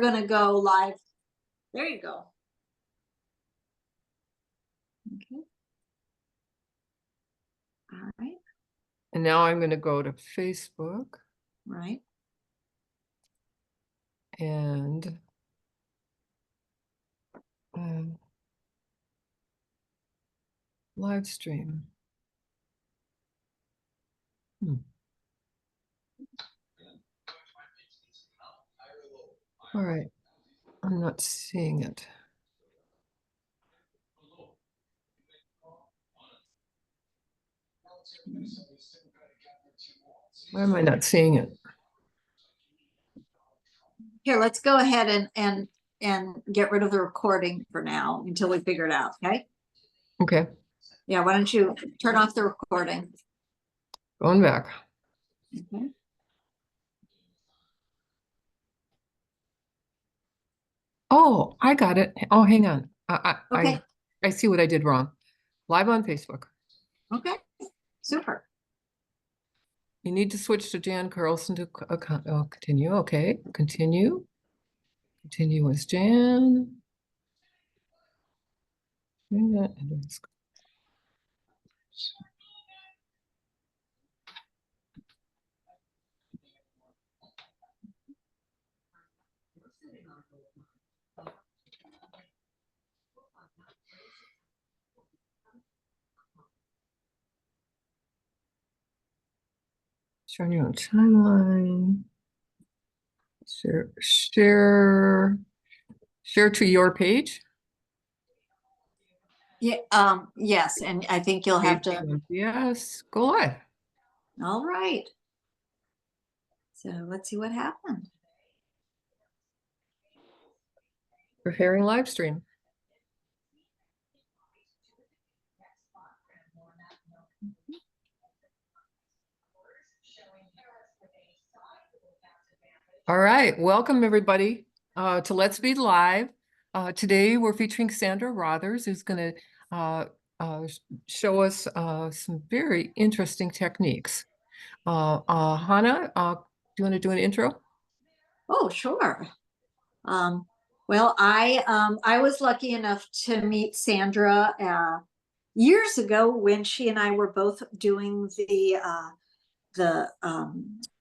going to go live. There you go. Okay. All right. And now I'm going to go to Facebook. Right. And live stream. All right. I'm not seeing it. Why am I not seeing it? Here, let's go ahead and get rid of the recording for now until we figure it out. Okay. Okay. Yeah. Why don't you turn off the recording? Going back. Okay. Oh, I got it. Oh, hang on. Okay. I see what I did wrong. Live on Facebook. Okay. Super. You need to switch to Jan Carlson to continue. Okay. Continue. Continue as Jan. Share your own timeline. Share to your page. Yeah. Yes. And I think you'll have to. Yes. Go live. All right. So let's see what happened. Preparing live stream. All right, welcome everybody to Let's Bead Live. Today we're featuring Sandra Rothers, who's going to show us some very interesting techniques. Hannah, do you want to do an intro? Oh, sure. Well, I was lucky enough to meet Sandra years ago when she and I were both doing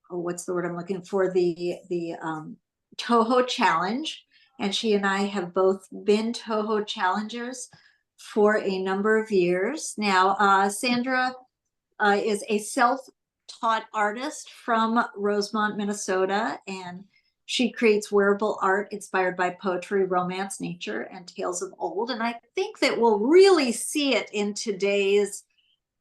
what's the word I'm looking for? The Toho Challenge. And she and I have both been Toho challengers for a number of years. Now, Sandra is a self-taught artist from Rosemont, Minnesota, and she creates wearable art inspired by poetry, romance, nature, and tales of old. And I think that we'll really see it in today's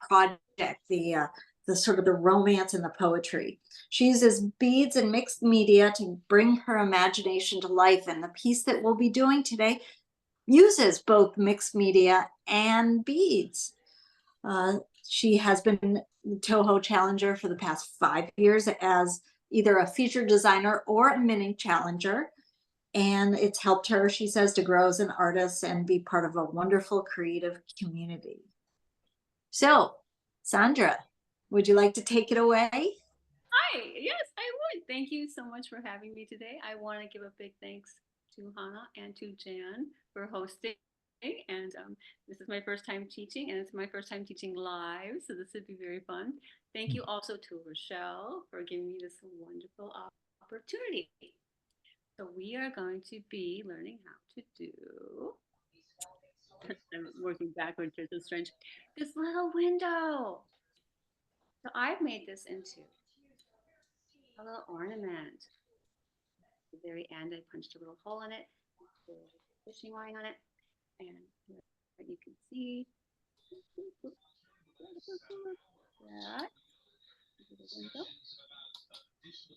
project, the sort of the romance and the poetry. She uses beads and mixed media to bring her imagination to life. And the piece that we'll be doing today uses both mixed media and beads. She has been Toho Challenger for the past 5 years as either a featured designer or a mini challenger. And it's helped her, she says, to grow as an artist and be part of a wonderful creative community. So, Sandra, would you like to take it away? Hi, yes, I would. Thank you so much for having me today. I want to give a big thanks to Hannah and to Jan for hosting. And this is my first time teaching, and it's my first time teaching live, so this would be very fun. Thank you also to Rochelle for giving me this wonderful opportunity. So we are going to be learning how to do, I'm working backwards, it's so strange, this little window. So I've made this into a little ornament. At the very end, I punched a little hole in it, put a fishing line on it, and you can see that.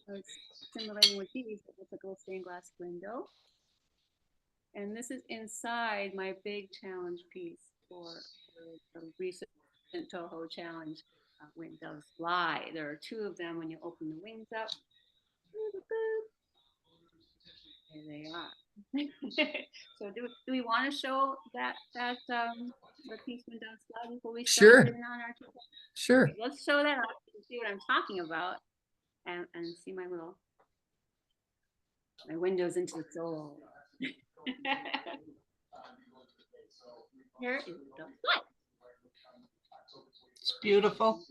So it's simulating with these, it looks like a little stained glass window. And this is inside my big challenge piece for the recent Toho Challenge, When Doves Fly. There are 2 of them when you open the wings up. There they are. So do we want to show that the piece When Doves Fly before we start on our tutorial? Sure. Okay, let's show that up and see what I'm talking about and see my little My windows into the soul. Here is the foot. It's beautiful.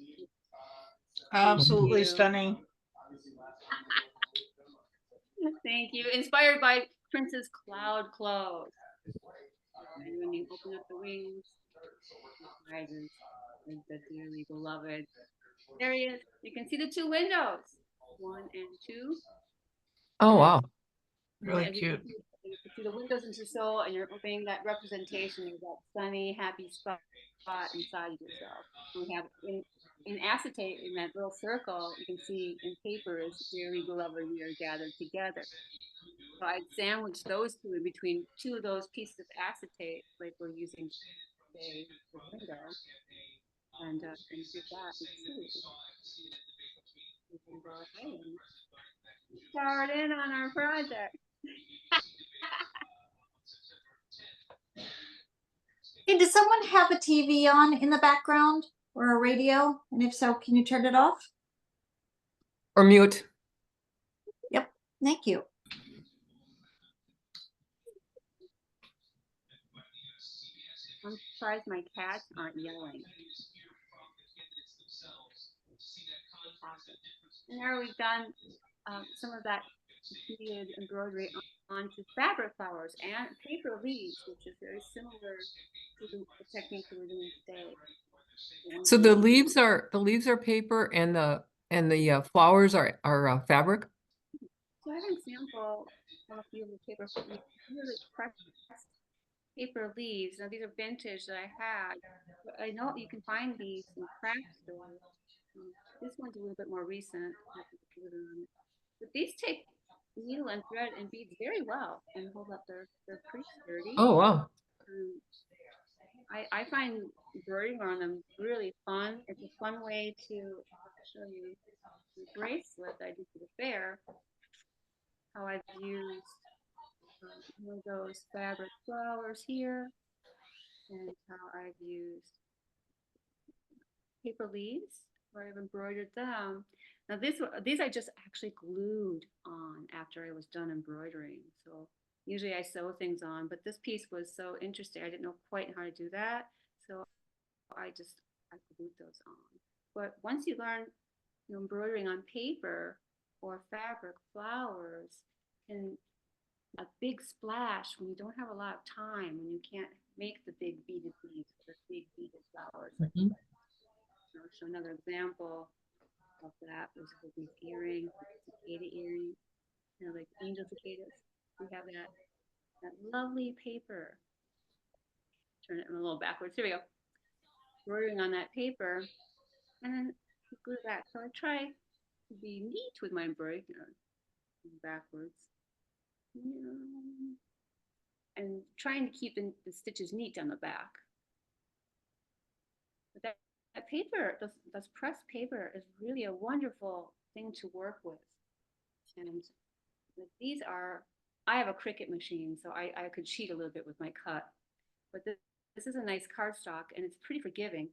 Absolutely you. stunning. Thank you. Inspired by Prince's cloud clothes. And when you open up the wings, it rises with the dearly beloved. There he is. You can see the two windows, 1 and 2. Oh, wow. Really As cute. you can see the windows into your soul, and you're opening that representation of that sunny, happy spot inside of yourself. We have in acetate, in that little circle, you can see in paper is dearly beloved, we are gathered together. So I'd sandwich those two in between two of those pieces of acetate, like we're using today, the window, and give that a two. We can go ahead and start in on our project. Hey, does someone have a TV on in the background or a radio? And if so, can you turn it off? Or mute. Yep, thank you. I'm surprised my cats aren't yelling. And there we've done some of that beaded embroidery onto fabric flowers and paper leaves, which is very similar to the technique that we're doing today. So the leaves are paper and the flowers are fabric. So I have an example of a few of the paper leaves, really pressed paper leaves. Now these are vintage that I had. But I know you can find these in craft stores. This one's a little bit more recent. But these take needle and thread and beads very well and hold up. They're pretty sturdy. Oh, wow. I find embroidering on them really fun. It's a fun way to show you the bracelet I did for the fair. How I've used one of those fabric flowers here, and how I've used paper leaves where I've embroidered them. Now these I just actually glued on after I was done embroidering. So usually I sew things on, but this piece was so interesting. I didn't know quite how to do that. So I glued those on. But once you learn embroidering on paper or fabric flowers, and a big splash when you don't have a lot of time, when you can't make the big beaded leaves or the big beaded flowers. Mhm. I'll show another example of that. Was with these earrings, cicada earrings, like angel cicadas. We have that lovely paper. Turn it a little backwards. Here we go. Embroidering on that paper, and then glue that. So I try to be neat with my embroidery. Backwards. And trying to keep the stitches neat down the back. But that paper, this pressed paper is really a wonderful thing to work with. And these are, I have a Cricut machine, so I could cheat a little bit with my cut. But this is a nice cardstock, and it's pretty forgiving.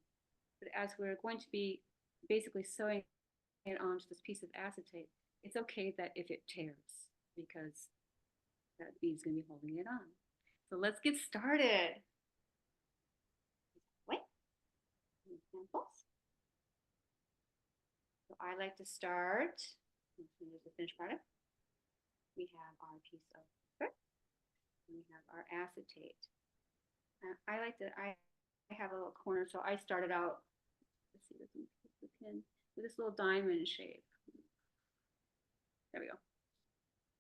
But as we're going to be basically sewing it onto this piece of acetate, it's okay that if it tears, because that bead's going to be holding it on. So let's get started. Wait. Examples. So I like to start. Here's the finished product. We have our piece of paper. We have our acetate. I have a little corner, so I started out. Let's see, this the pin with this little diamond shape. There we go.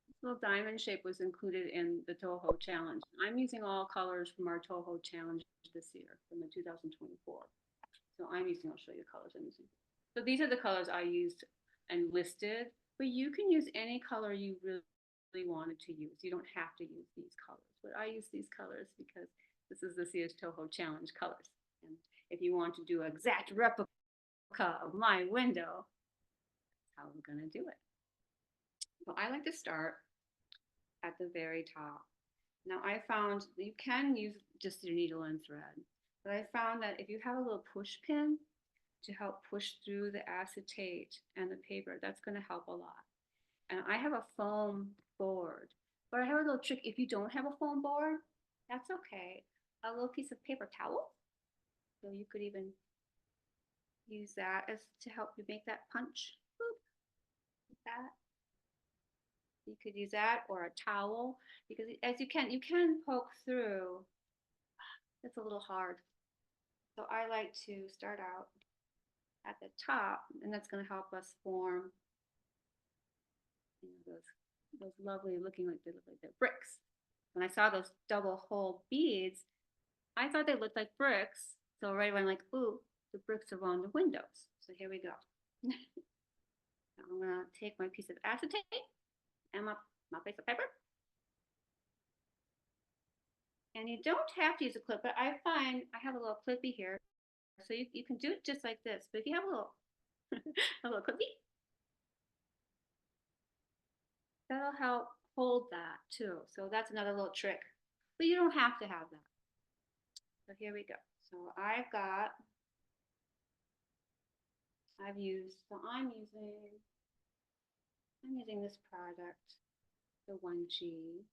This little diamond shape was included in the Toho challenge. I'm using all colors from our Toho challenge this year, from the 2024. So I'll show you the colors I'm using. So these are the colors I used and listed, but you can use any color you really wanted to use. You don't have to use these colors, but I use these colors because this is this year's Toho challenge colors. And if you want to do an exact replica of my window, that's how we're gonna do it. So I like to start at the very top. Now I found that you can use just your needle and thread, but I found that if you have a little push pin to help push through the acetate and the paper, that's going to help a lot. And I have a foam board. But I have a little trick. If you don't have a foam board, that's okay. A little piece of paper towel. So you could even use that as to help you make that punch. Boop, like that. You could use that or a towel because as you can poke through. It's a little hard. So I like to start out at the top, and that's going to help us form those lovely looking like they look like they're bricks. When I saw those double hole beads, I thought they looked like bricks. So right away I'm like, ooh, the bricks are on the windows. So here we go. I'm gonna take my piece of acetate and my piece of paper. And you don't have to use a clip, but I find I have a little clippy here. So you can do it just like this. But if you have a little a little clippy, that'll help hold that too. So that's another little trick. But you don't have to have that. So here we go. So I'm using this product, the 1G.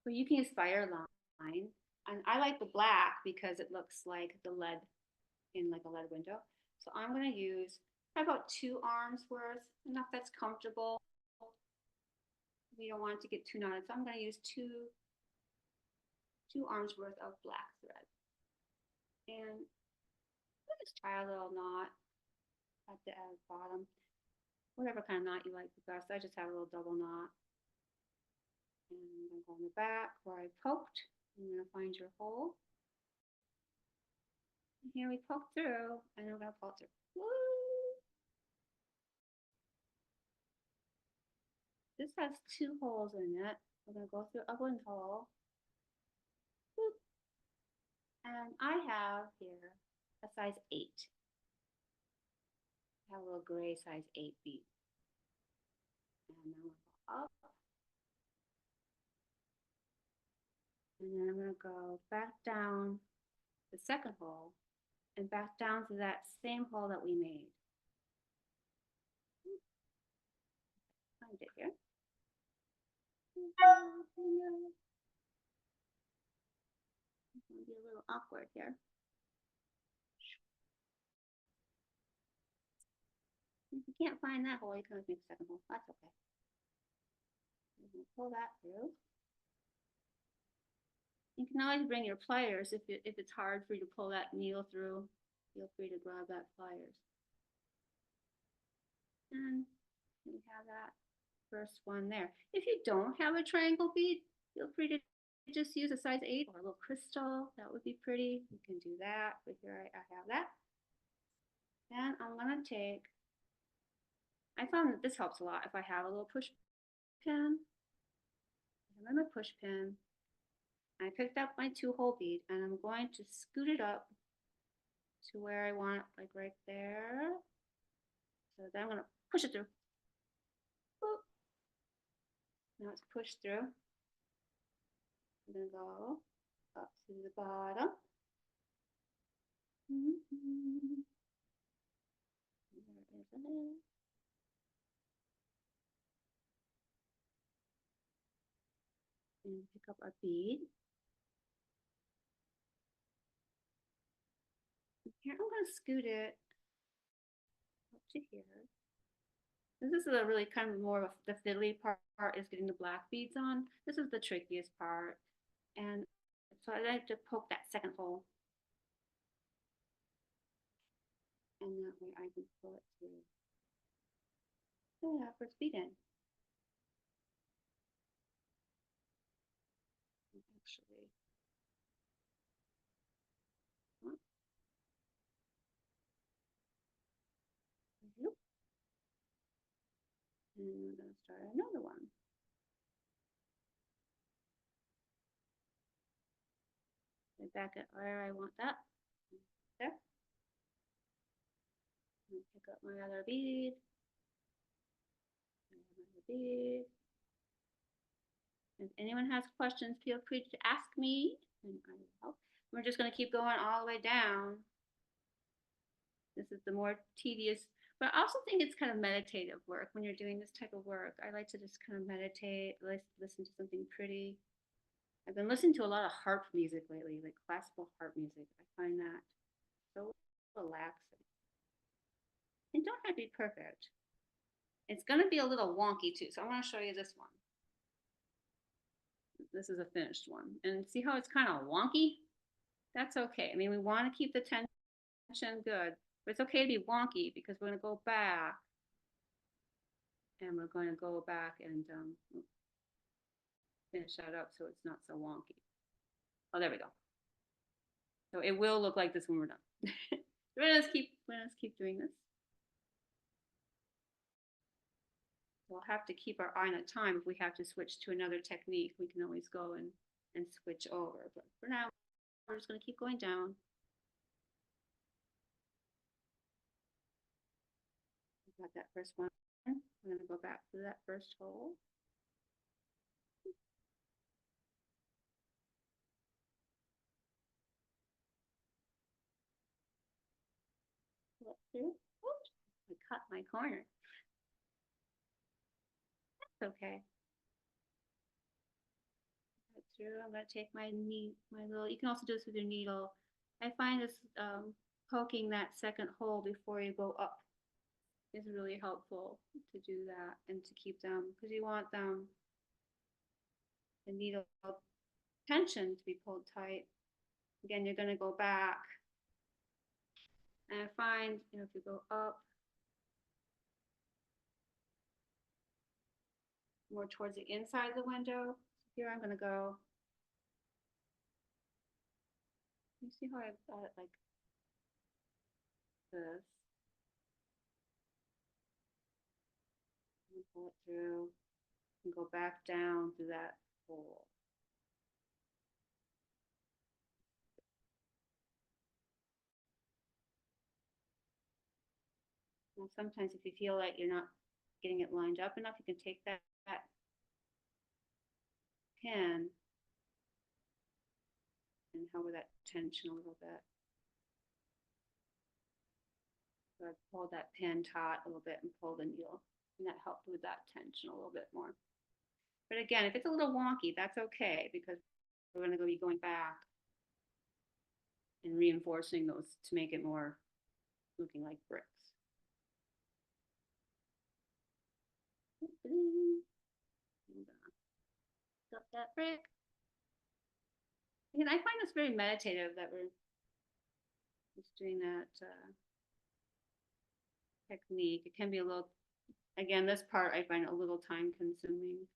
So you can use Fireline. And I like the black because it looks like the lead in like a lead window. So I'm going to use about 2 arms worth, enough that's comfortable. We don't want it to get too knotted. So I'm going to use two arms worth of black thread. And I'll just tie a little knot at the bottom. Whatever kind of knot you like the best. I just have a little double knot. And I'm going to go in the back where I poked. I'm going to find your hole. And here we poke through, and we're going to pull through. Woo! This has 2 holes in it. We're going to go through a one hole. Boop. And I have here a size 8. I have a little gray size 8 bead. And then we'll go up. And then I'm going to go back down the second hole and back down to that same hole that we made. Find it here. It's going to be a little awkward here. If you can't find that hole, you can make a second hole. That's okay. I'm going to pull that through. You can always bring your pliers if it's hard for you to pull that needle through. Feel free to grab that pliers. And we have that first one there. If you don't have a triangle bead, feel free to just use a size 8 or a little crystal. That would be pretty. You can do that. But here I have that. And I'm going to take, I found that this helps a lot if I have a little push pin. I'm going to push pin. I picked up my 2-hole bead and I'm going to scoot it up to where I want it, like right there. So then I'm going to push it through. Boop. Now it's pushed through. I'm going to go up to the bottom. And pick up our bead. Here I'm going to scoot it up to here. And this is a really kind of more of the fiddly part is getting the black beads on. This is the trickiest part. And so I like to poke that second hole. And that way I can pull it through. Yeah, first bead in. Actually. And we're going to start another one. Get back at where I want that. There. And pick up my other bead. Another bead. If anyone has questions, feel free to ask me, and I will help. We're just going to keep going all the way down. This is the more tedious But I also think it's kind of meditative work when you're doing this type of work. I like to just kind of meditate, listen to something pretty. I've been listening to a lot of harp music lately, like classical harp music. I find that so relaxing. It don't have to be perfect. It's going to be a little wonky too. So I want to show you this one. This is a finished one. And see how it's kind of wonky? That's okay. I mean, we want to keep the tension good, but it's okay to be wonky because we're going to go back. And we're going to go back and finish that up so it's not so wonky. Oh, there we go. So it will look like this when we're done. Let's keep doing this. We'll have to keep our eye on the time. If we have to switch to another technique, we can always go and switch over. But for now, we're just going to keep going down. Got that first one. I'm going to go back to that first hole. Oops, I cut my corner. That's okay. Through. I'm going to take my little, you can also do this with your needle. I find this poking that second hole before you go up is really helpful to do that and to keep them, because you want them, the needle tension to be pulled tight. Again, you're going to go back. And I find, if you go up more towards the inside of the window, here I'm going to go. You see how I've got it like this? Pull it through and go back down through that hole. Now, sometimes if you feel like you're not getting it lined up enough, you can take that pin and hover that tension a little bit. So I pulled that pin taut a little bit and pulled the needle, and that helped with that tension a little bit more. But again, if it's a little wonky, that's okay, because we're going to be going back and reinforcing those to make it more looking like bricks. Got that brick. And I find this very meditative that we're just doing that technique. It can be a little, again, this part I find a little time consuming.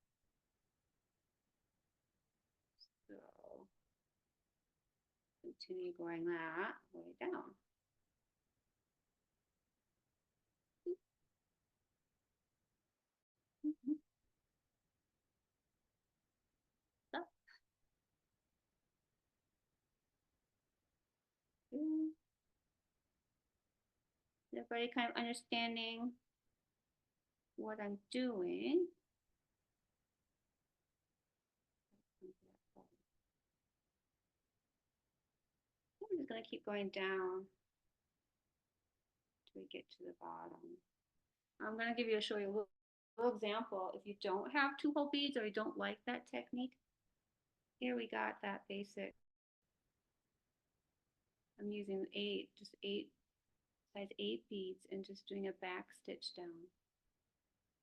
So continue going that way down. Up. Everybody kind of understanding what I'm doing. I'm just going to keep going down until we get to the bottom. I'm going to show you a little example. If you don't have 2-hole beads or you don't like that technique, here we got that basic. I'm using size 8 beads and just doing a back stitch down.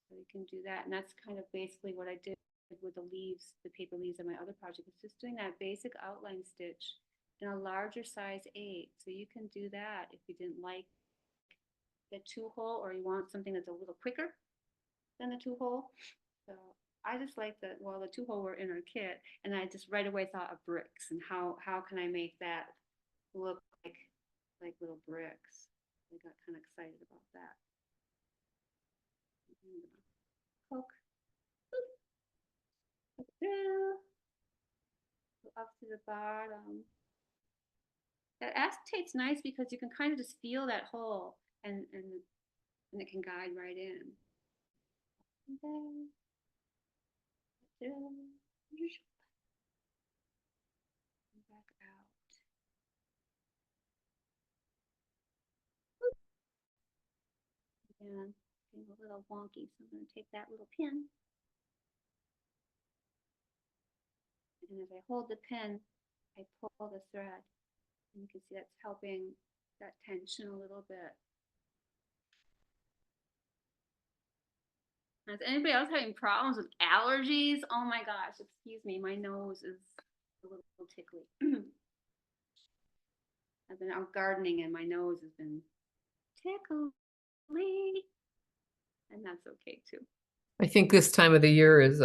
So you can do that, and that's kind of basically what I did with the leaves, the paper leaves of my other project. It's just doing that basic outline stitch in a larger size 8. So you can do that if you didn't like the 2-hole or you want something that's a little quicker than the 2-hole. So I just like the 2-hole were in our kit, and I just right away thought of bricks and how can I make that look like little bricks. I got kind of excited about that. Poke. Go up to the bottom. That acetate's nice because you can kind of just feel that hole and it can guide right in. And then back out. and getting a little wonky. So I'm going to take that little pin. And as I hold the pin, I pull the thread. And you can see that's helping that tension a little bit. Is anybody else having problems with allergies? Oh my gosh, excuse me, my nose is a little tickly. I've been out gardening and my nose has been tickly. And that's okay too. I think this time of the year is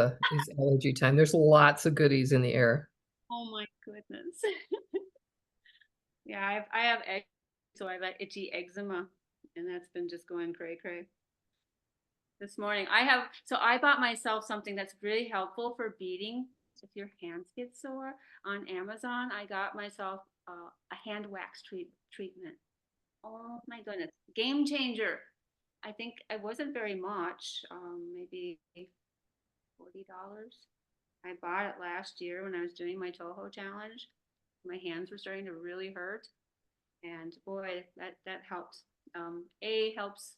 allergy time. There's lots of goodies in the air. Oh my goodness. Yeah, I have so I have itchy eczema, and that's been just going cray cray. This morning I bought myself something that's really helpful for beading. If your hands get sore, on Amazon, I got myself a hand wax treatment. Oh my goodness, game changer. I think it wasn't very much, maybe $40. I bought it last year when I was doing my Toho challenge. My hands were starting to really hurt, and boy, that helps. Helps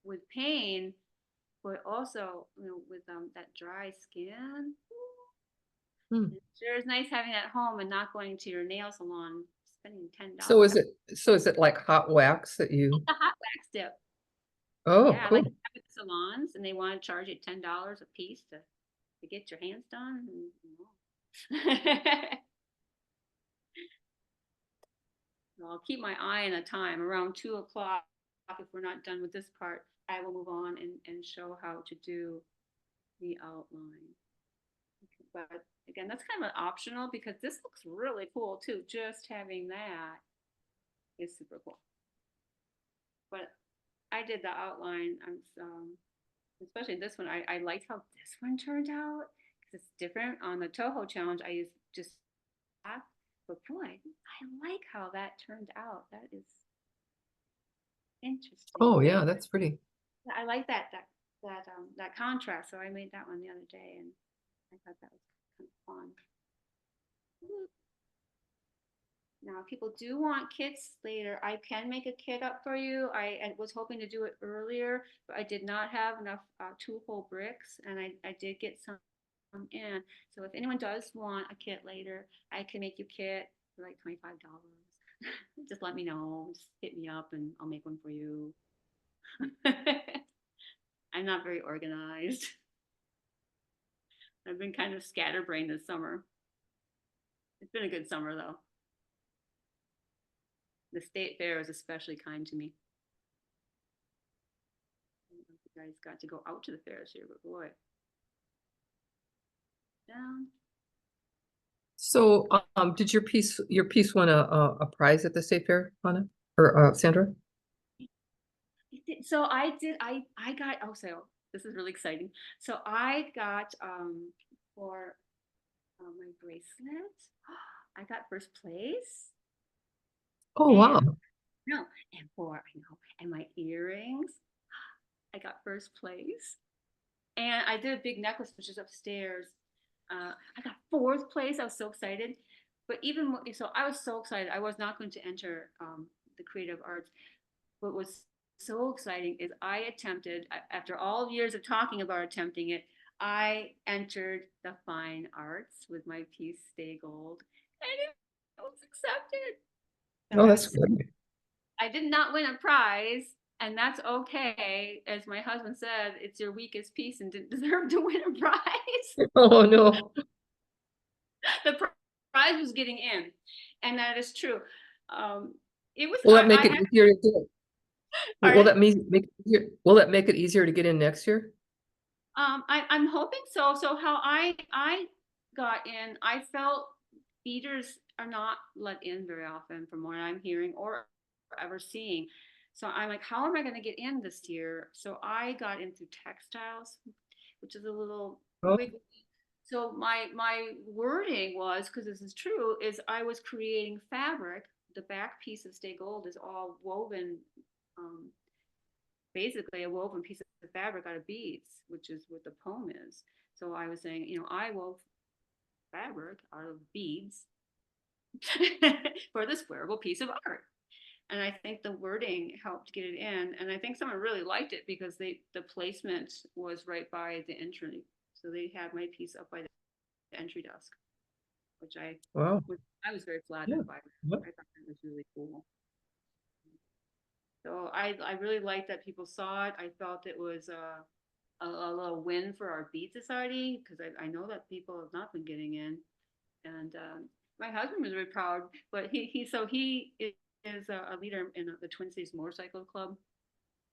with pain, but also, with that dry skin. Hmm. It sure is nice having it at home and not going to your nail salon, spending $10. So is it like hot wax that you? The hot wax dip. Oh, Yeah, cool. like at salons, and they want to charge you $10 a piece to get your hands done. I'll keep my eye on the time. Around 2 o'clock, if we're not done with this part, I will move on and show how to do the outline. But again, that's kind of optional because this looks really cool too. Just having that is super cool. But I did the outline. Especially this one. I liked how this one turned out because it's different. On the Toho challenge, I used just that. But boy, I like how that turned out. That is interesting. Oh yeah, that's pretty. I like that contrast. So I made that one the other day, and I thought that was kind of fun. Now, if people do want kits later, I can make a kit up for you. I was hoping to do it earlier, but I did not have enough 2-hole bricks, and I did get some in. So if anyone does want a kit later, I can make you a kit for like $25. Just let me know. Just hit me up, and I'll make one for you. I'm not very organized. I've been kind of scatterbrained this summer. It's been a good summer though. The state fair is especially kind to me. I don't know if you guys got to go out to the fairs here, but boy. Down. So, did your piece win a prize at the state fair, Hannah or Sandra? So I got, so this is really exciting. So I got for my bracelet, I got first place. Oh wow! No, and my earrings, I got first place. And I did a big necklace, which is upstairs. I got 4th place. I was so excited. But even more, so I was so excited. I was not going to enter the creative arts. What was so exciting is I attempted, after all years of talking about attempting it, I entered the fine arts with my piece Stay Gold, and it was accepted. Oh, that's good. I did not win a prize, and that's okay. As my husband said, it's your weakest piece and didn't deserve to win a prize. Oh no. The prize was getting in, and that is true. It was. Will that make it easier to do? Will that make it easier to get in next year? I'm hoping so. So how I got in, I felt beaders are not let in very often from what I'm hearing or ever seeing. So I'm like, how am I going to get in this year? So I got in through textiles, which is a little wiggly. So my wording was, because this is true, is I was creating fabric. The back piece of Stay Gold is all woven, basically a woven piece of fabric out of beads, which is what the poem is. So I was saying, I wove fabric out of beads for this wearable piece of art. And I think the wording helped get it in. And I think someone really liked it because the placement was right by the entry. So they had my piece up by the entry desk, which I Wow. I was very flattered Yeah. by. Yep. I thought that was really cool. So I really liked that people saw it. I felt it was a little win for our Bead Society because I know that people have not been getting in. And my husband was very proud, but he is a leader in the Twin Cities Motorcycle Club.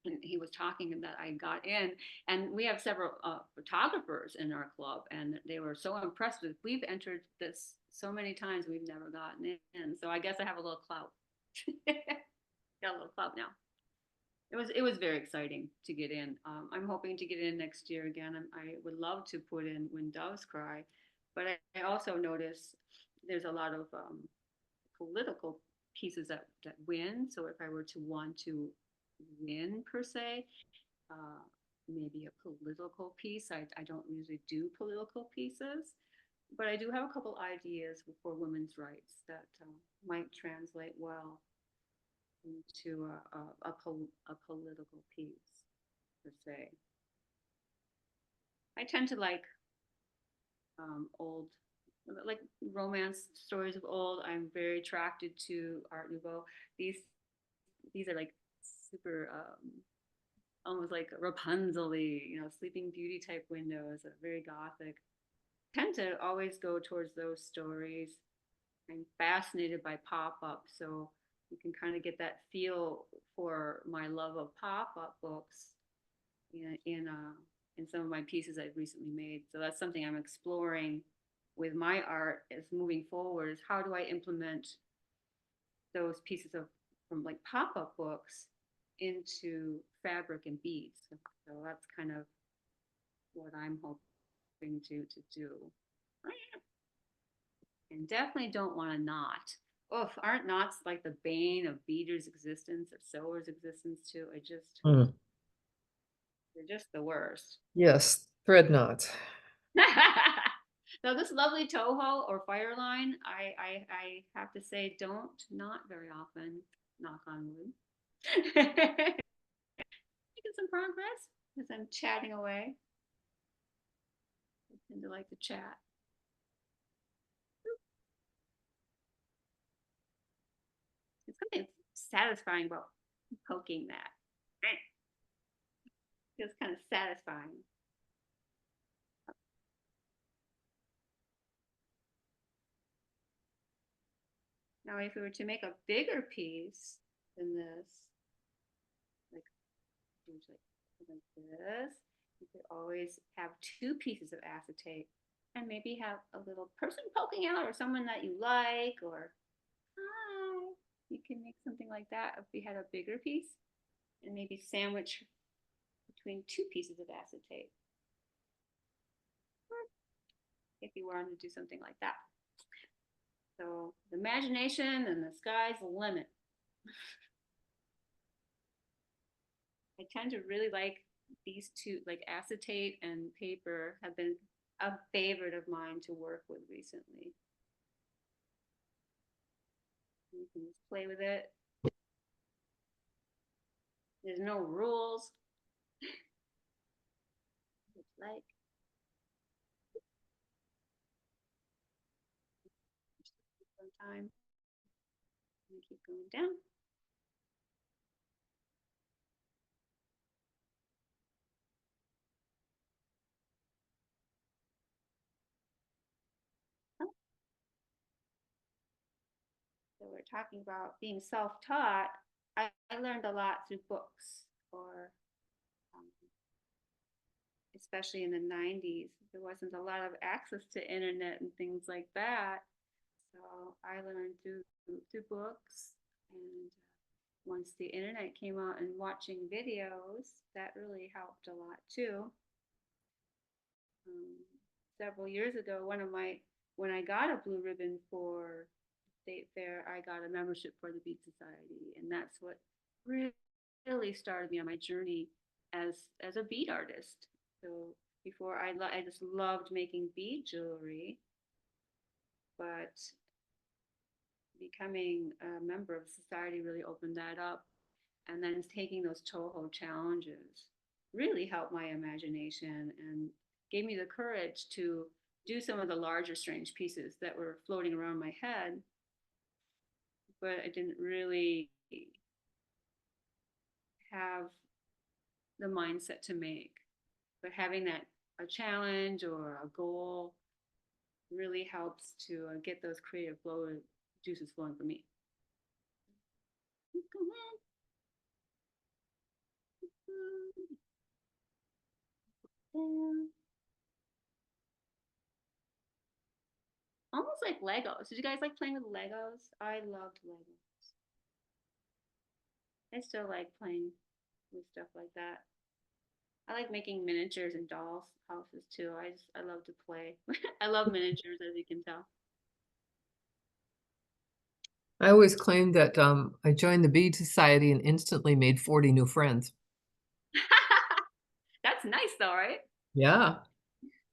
And he was talking that I got in, and we have several photographers in our club, and they were so impressed with. We've entered this so many times, we've never gotten in. So I guess I have a little clout. Got a little clout now. It was very exciting to get in. I'm hoping to get in next year again. I would love to put in When Doves Cry, but I also notice there's a lot of political pieces that win. So if I were to want to win per se, maybe a political piece. I don't usually do political pieces, but I do have a couple ideas for women's rights that might translate well into a political piece per se. I tend to like old, like romance stories of old. I'm very attracted to Art Nouveau. These are like super almost like Rapunzel-y, Sleeping Beauty type windows, very gothic. I tend to always go towards those stories. I'm fascinated by pop-up, so you can kind of get that feel for my love of pop-up books in some of my pieces I've recently made. So that's something I'm exploring with my art as moving forward, is how do I implement those pieces from like pop-up books into fabric and beads. So that's kind of what I'm hoping to do. And definitely don't want a knot. Oh, aren't knots like the bane of beaders' existence or sewers' existence too? They're just the worst. Yes, thread knot. Now this lovely Toho or fire line, I have to say, don't knot very often. Knock on wood. Making some progress as I'm chatting away. I tend to like to chat. It's something satisfying about poking that. Feels kind of satisfying. Now, if we were to make a bigger piece than this, like this, you could always have two pieces of acetate and maybe have a little person poking out or someone that you like, or hi. You can make something like that if we had a bigger piece and maybe sandwich between two pieces of acetate. If you wanted to do something like that. So the imagination and the sky's the limit. I tend to really like these two, like acetate and paper have been a favorite of mine to work with recently. You can just play with it. There's no rules. It's like sometime. And keep going down. So we're talking about being self-taught. I learned a lot through books, or especially in the 90s. There wasn't a lot of access to internet and things like that. So I learned through books, and once the internet came out and watching videos, that really helped a lot too. Several years ago, when I got a blue ribbon for state fair, I got a membership for the Bead Society, and that's what really started me on my journey as a bead artist. So before I just loved making bead jewelry, but becoming a member of society really opened that up. And then taking those Toho challenges really helped my imagination and gave me the courage to do some of the larger strange pieces that were floating around my head, but I didn't really have the mindset to make. But having that a challenge or a goal really helps to get those creative flow juices flowing for me. Almost like Legos. Did you guys like playing with Legos? I loved Legos. I still like playing with stuff like that. I like making miniatures and dolls houses too. I love to play. I love miniatures, as you can tell. I always claimed that I joined the Bead Society and instantly made 40 new friends. That's nice though, right? Yeah.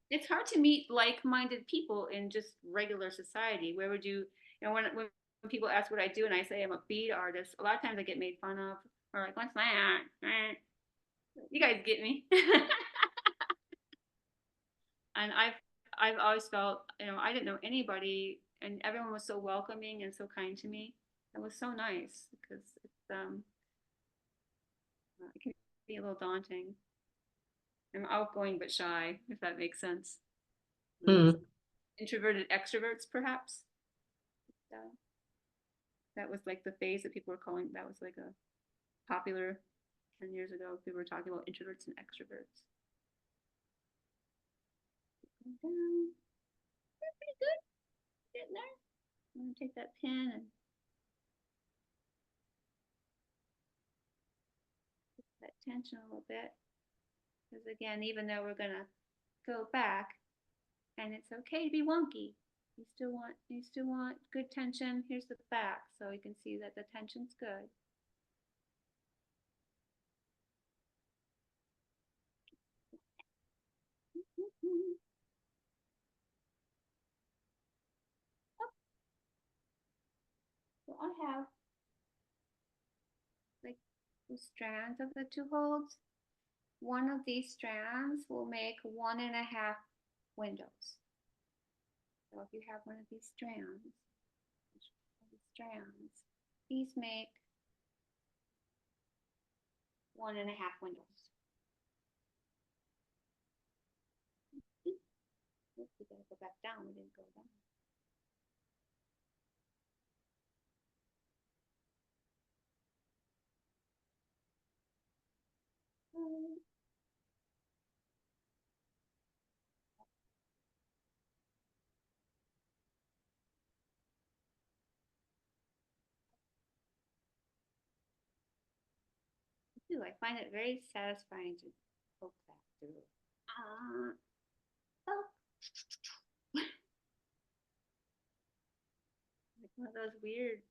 It's hard to meet like-minded people in just regular society. Where would when people ask what I do and I say I'm a bead artist, a lot of times I get made fun of or like, what's that? You guys get me. And I've always felt, I didn't know anybody and everyone was so welcoming and so kind to me. It was so nice because it can be a little daunting. I'm outgoing but shy, if that makes sense. Mm. Introverted extroverts, perhaps. That was like the phase that people were calling. That was like a popular 10 years ago. People were talking about introverts and extroverts. Pretty good. Getting there. I'm gonna take that pen and that tension a little bit. Because again, even though we're gonna go back, and it's okay to be wonky. You still want good tension. Here's the back, so you can see that the tension's good. So I have like the strands of the two holds. One of these strands will make 1.5 windows. So if you have one of these these make 1.5 windows. Oops, we gotta go back down. We didn't go down. I find it very satisfying to poke that through. Oh. Like one of those weird,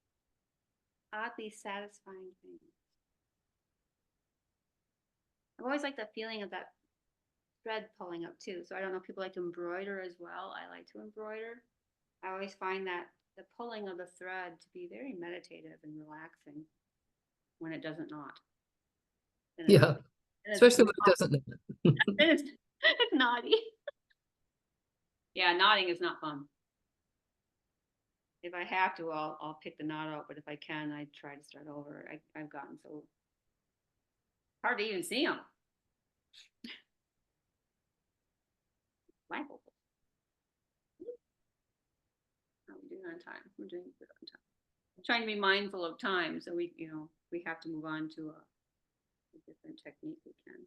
oddly satisfying things. I've always liked the feeling of that thread pulling up too. So I don't know if people like to embroider as well. I like to embroider. I always find that the pulling of the thread to be very meditative and relaxing when it doesn't knot. Yeah. Especially when it doesn't. It's naughty. Yeah, knotting is not fun. If I have to, I'll pick the knot out, but if I can, I try to start over. I've gotten so hard to even see them. Blindfolded. We're doing on time. We're doing good on time. I'm trying to be mindful of time, so we have to move on to a different technique we can.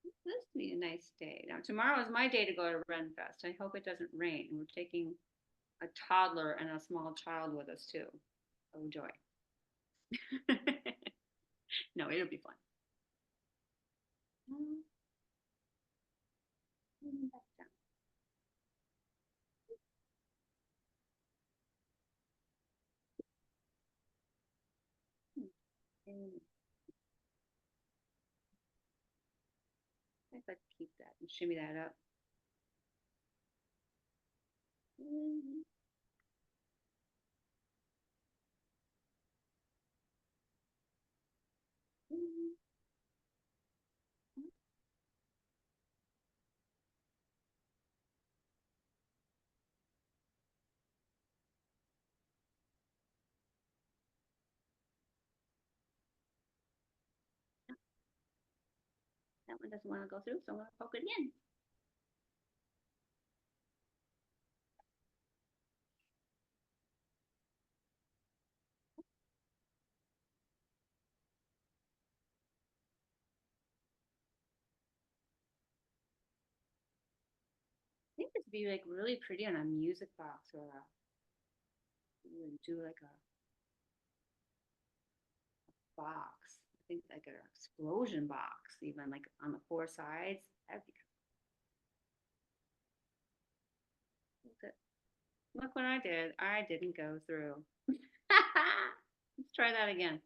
It's supposed to be a nice day. Now tomorrow is my day to go to Renfest. I hope it doesn't rain. We're taking a toddler and a small child with us too. Oh joy. No, it'll be fun. Back down. guess I'd keep that and shimmy that up. That one doesn't want to go through, so I'm going to poke it in. I think this would be like really pretty on a music box or a, do like a box. I think like an explosion box, even like on the four sides. That'd be good. Look what I did. I didn't go through. Let's try that again.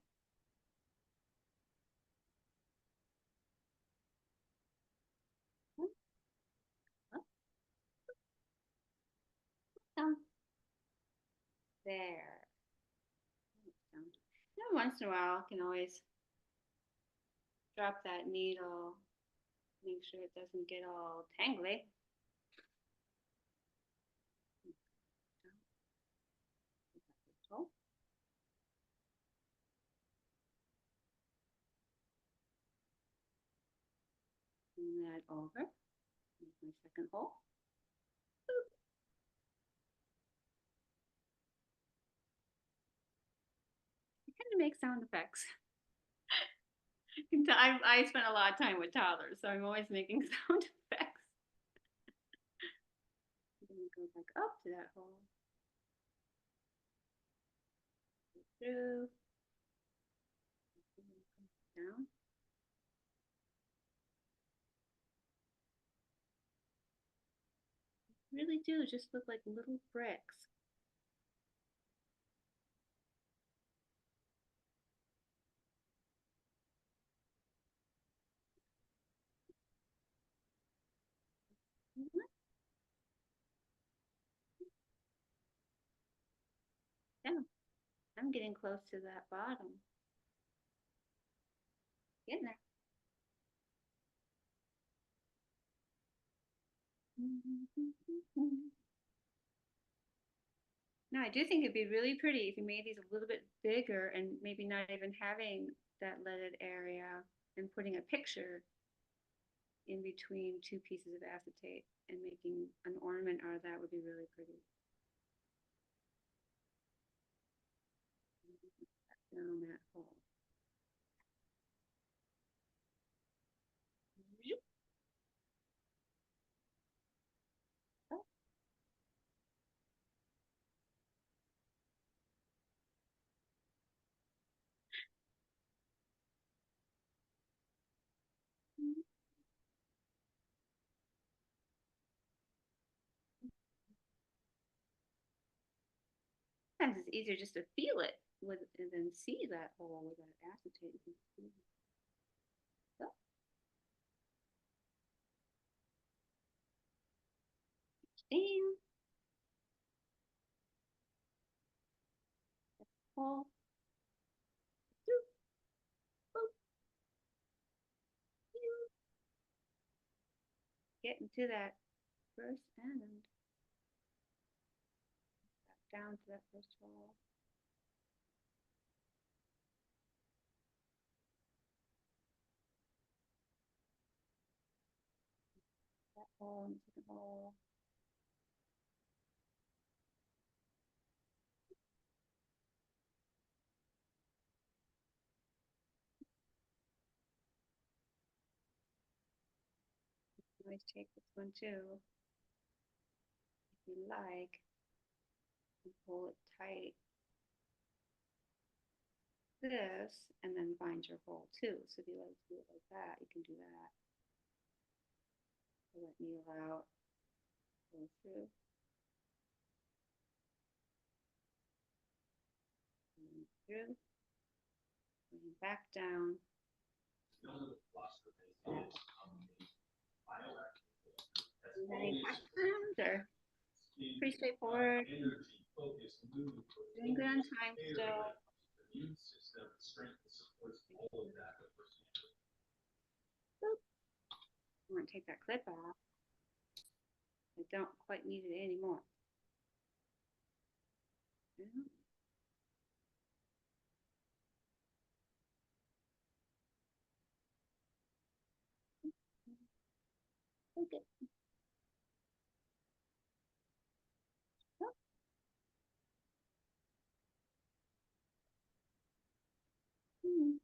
There. Once in a while, I can always drop that needle, make sure it doesn't get all tangly. Bring that over. Make my second hole. I kind of make sound effects. I spent a lot of time with toddlers, so I'm always making sound effects. I'm going to go back up to that hole. Through. Down. Really do just look like little bricks. Yeah, I'm getting close to that bottom. Getting there. No, I do think it'd be really pretty if you made these a little bit bigger and maybe not even having that leaded area and putting a picture in between two pieces of acetate and making an ornament out of that would be really pretty. Down that hole. Oh. Sometimes it's easier just to feel it with and then see that hole with that acetate. So, down. Hole. Get into that first end. Back down to that first hole. That hole and second hole. Always take this one too, if you like, and pull it tight. This, and then find your hole too. So if you like to do it like that, you can do that. Pull that needle out, go through. And through. And back down. Any questions or pretty straightforward? Doing good on time still. Boop. I'm gonna take that clip off. I don't quite need it anymore. Yeah. Okay. Oh. Hmm.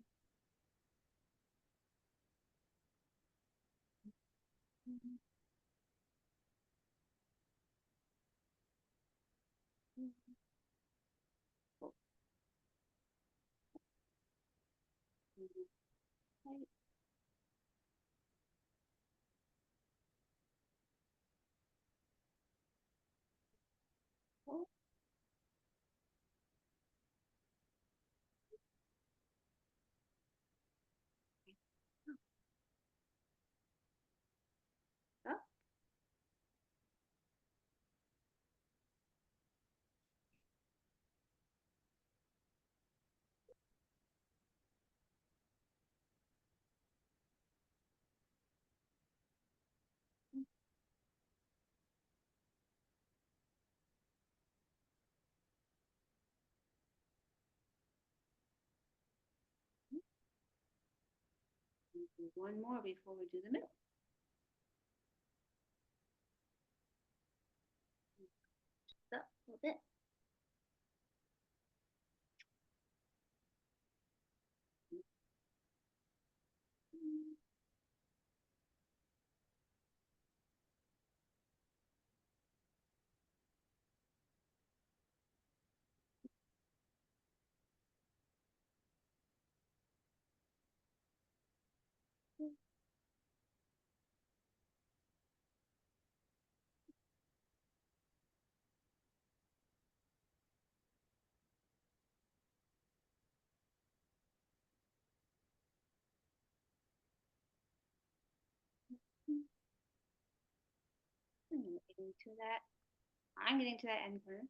Oh. Right. Oh. Oh. Do one more before we do the middle. Just up a little bit. Getting to that. I'm getting to that end curve.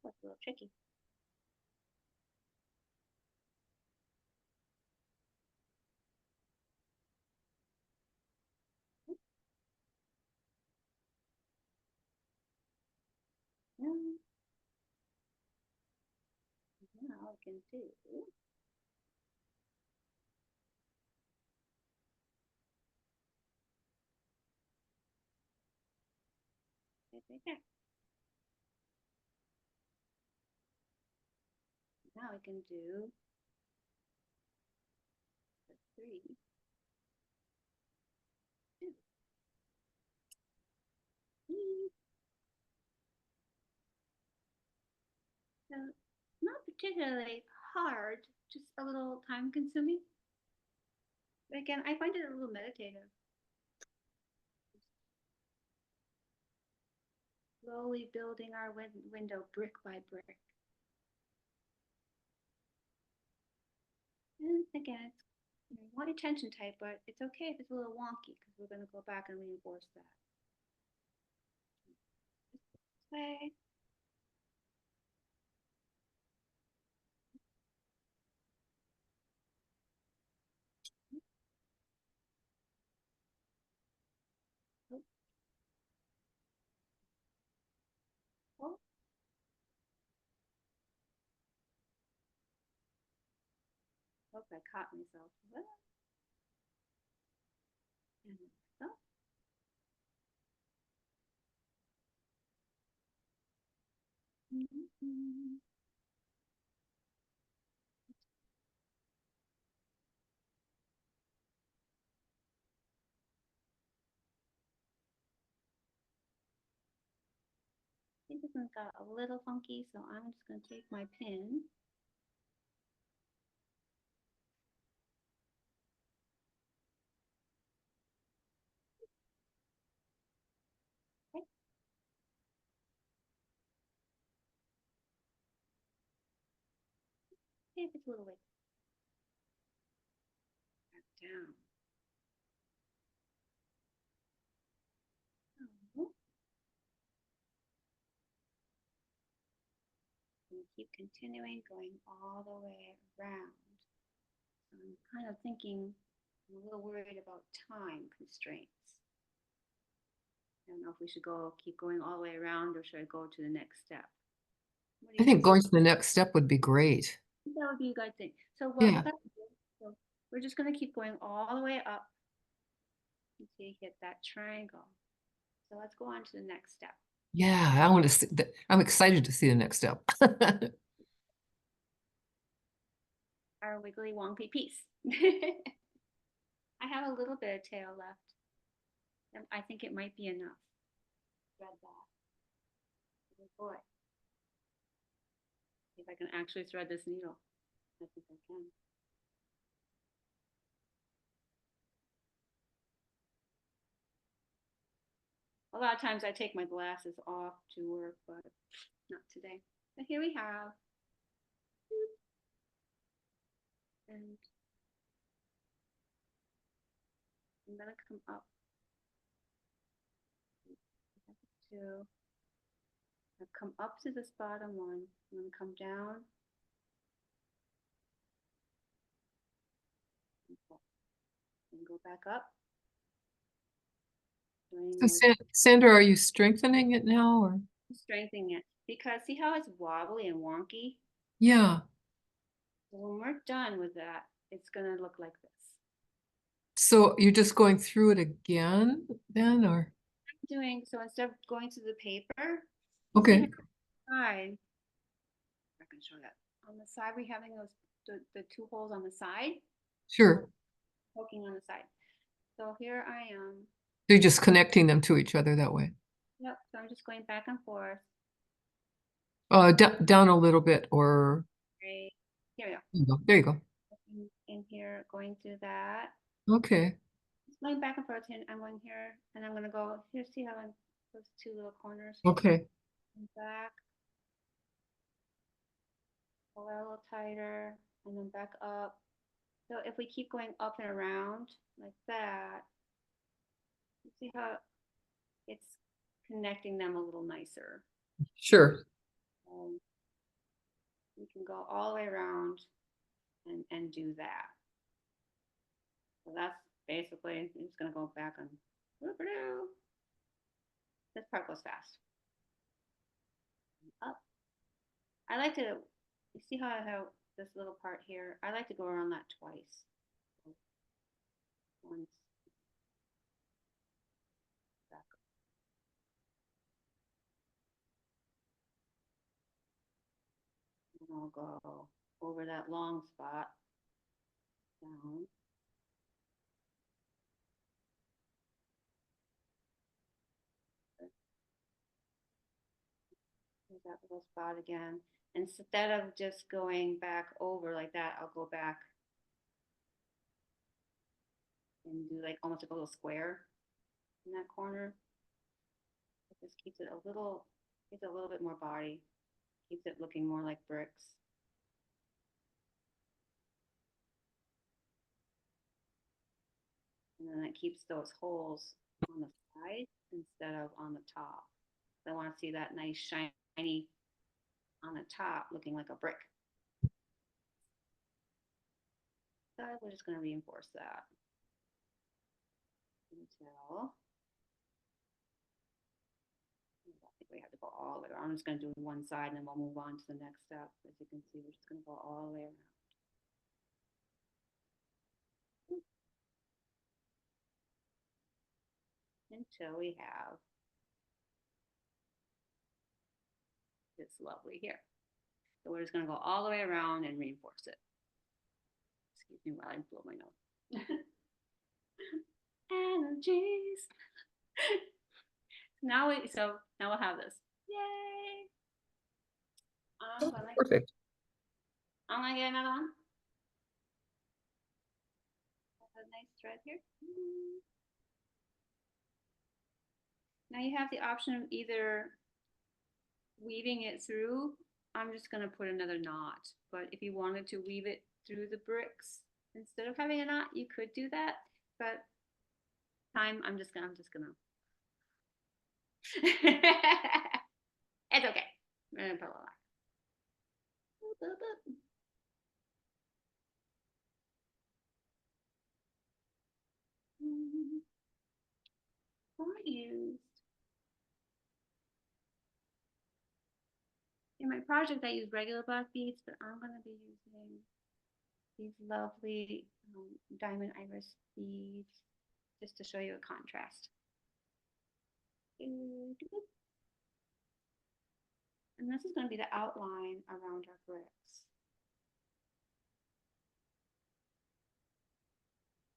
That's a little tricky. Now I can do. Right there. Now I can do the 3, 2. So not particularly hard, just a little time consuming. But again, I find it a little meditative. Slowly building our window brick by brick. And again, it's one attention type, but it's okay if it's a little wonky because we're going to go back and reinforce that. This way. Oh. Oh. Hope I caught myself. And so. Mm-hmm. I think this one got a little funky, so I'm just going to take my pin. See if it's a little way back down. Oh. And keep continuing, going all the way around. So I'm kind of thinking, I'm a little worried about time constraints. I don't know if we should keep going all the way around, or should I go to the next step? What do I you think guys going to the next step would be great. think? That would be a good thing. So Yeah. so we're just going to keep going all the way up until you hit that triangle. So let's go on to the next step. Yeah, I want to see that. I'm excited to see the next step. Our wiggly wonky piece. I have a little bit of tail left. I think it might be enough. Thread that. Good boy. See if I can actually thread this needle. I think I can. A lot of times I take my glasses off to work, but not today. But here we have. And I'm gonna come up to I've come up to this bottom one. I'm gonna come down and go back up. So Sandra, are you strengthening it now or? Strengthening it, because see how it's wobbly and wonky? Yeah. So when we're done with that, it's gonna look like this. So you're just going through it again then, or? So instead of going to the paper, Okay. side, I can show that. On the side, we're having the two holes on the side, Sure. poking on the side. So here I am. So you're just connecting them to each other that way. Yep. So I'm just going back and forth. Down a little bit, or Right. Here we go. there you go. There you go. In here, going through that. Okay. Just going back and forth, and I'm going here, and I'm gonna go here. See how I'm those two little corners. Okay. And back. Pull that a little tighter, and then back up. So if we keep going up and around like that, you see how it's connecting them a little nicer. Sure. We can go all the way around and do that. So that's basically, I'm just gonna go back on. This part goes fast. Up. I like to, you see how I have this little part here? I like to go around that twice. Once. Back. And I'll go over that long spot. Down. There's that little spot again. Instead of just going back over like that, I'll go back and do like almost like a little square in that corner. It just keeps it a little bit more body, keeps it looking more like bricks. And then it keeps those holes on the side instead of on the top. I want to see that nice shiny on the top looking like a brick. So we're just going to reinforce that until I think we have to go all the way around. I'm just going to do one side and then we'll move on to the next step. As you can see, we're just going to go all the way around. Until we have this lovely here. So we're just going to go all the way around and reinforce it. Excuse me while I blow my nose. Allergies. Now we'll have this. Yay! Perfect. I'm gonna get another one. A nice thread here. Now you have the option of either weaving it through I'm just gonna put another knot. But if you wanted to weave it through the bricks instead of having a knot, you could do that. But I'm just gonna. It's okay. I'm gonna put a lot. Boop, boop, boop. I used in my project. I used regular black beads, but I'm gonna be using these lovely diamond iris beads just to show you a contrast. And this is going to be the outline around our bricks.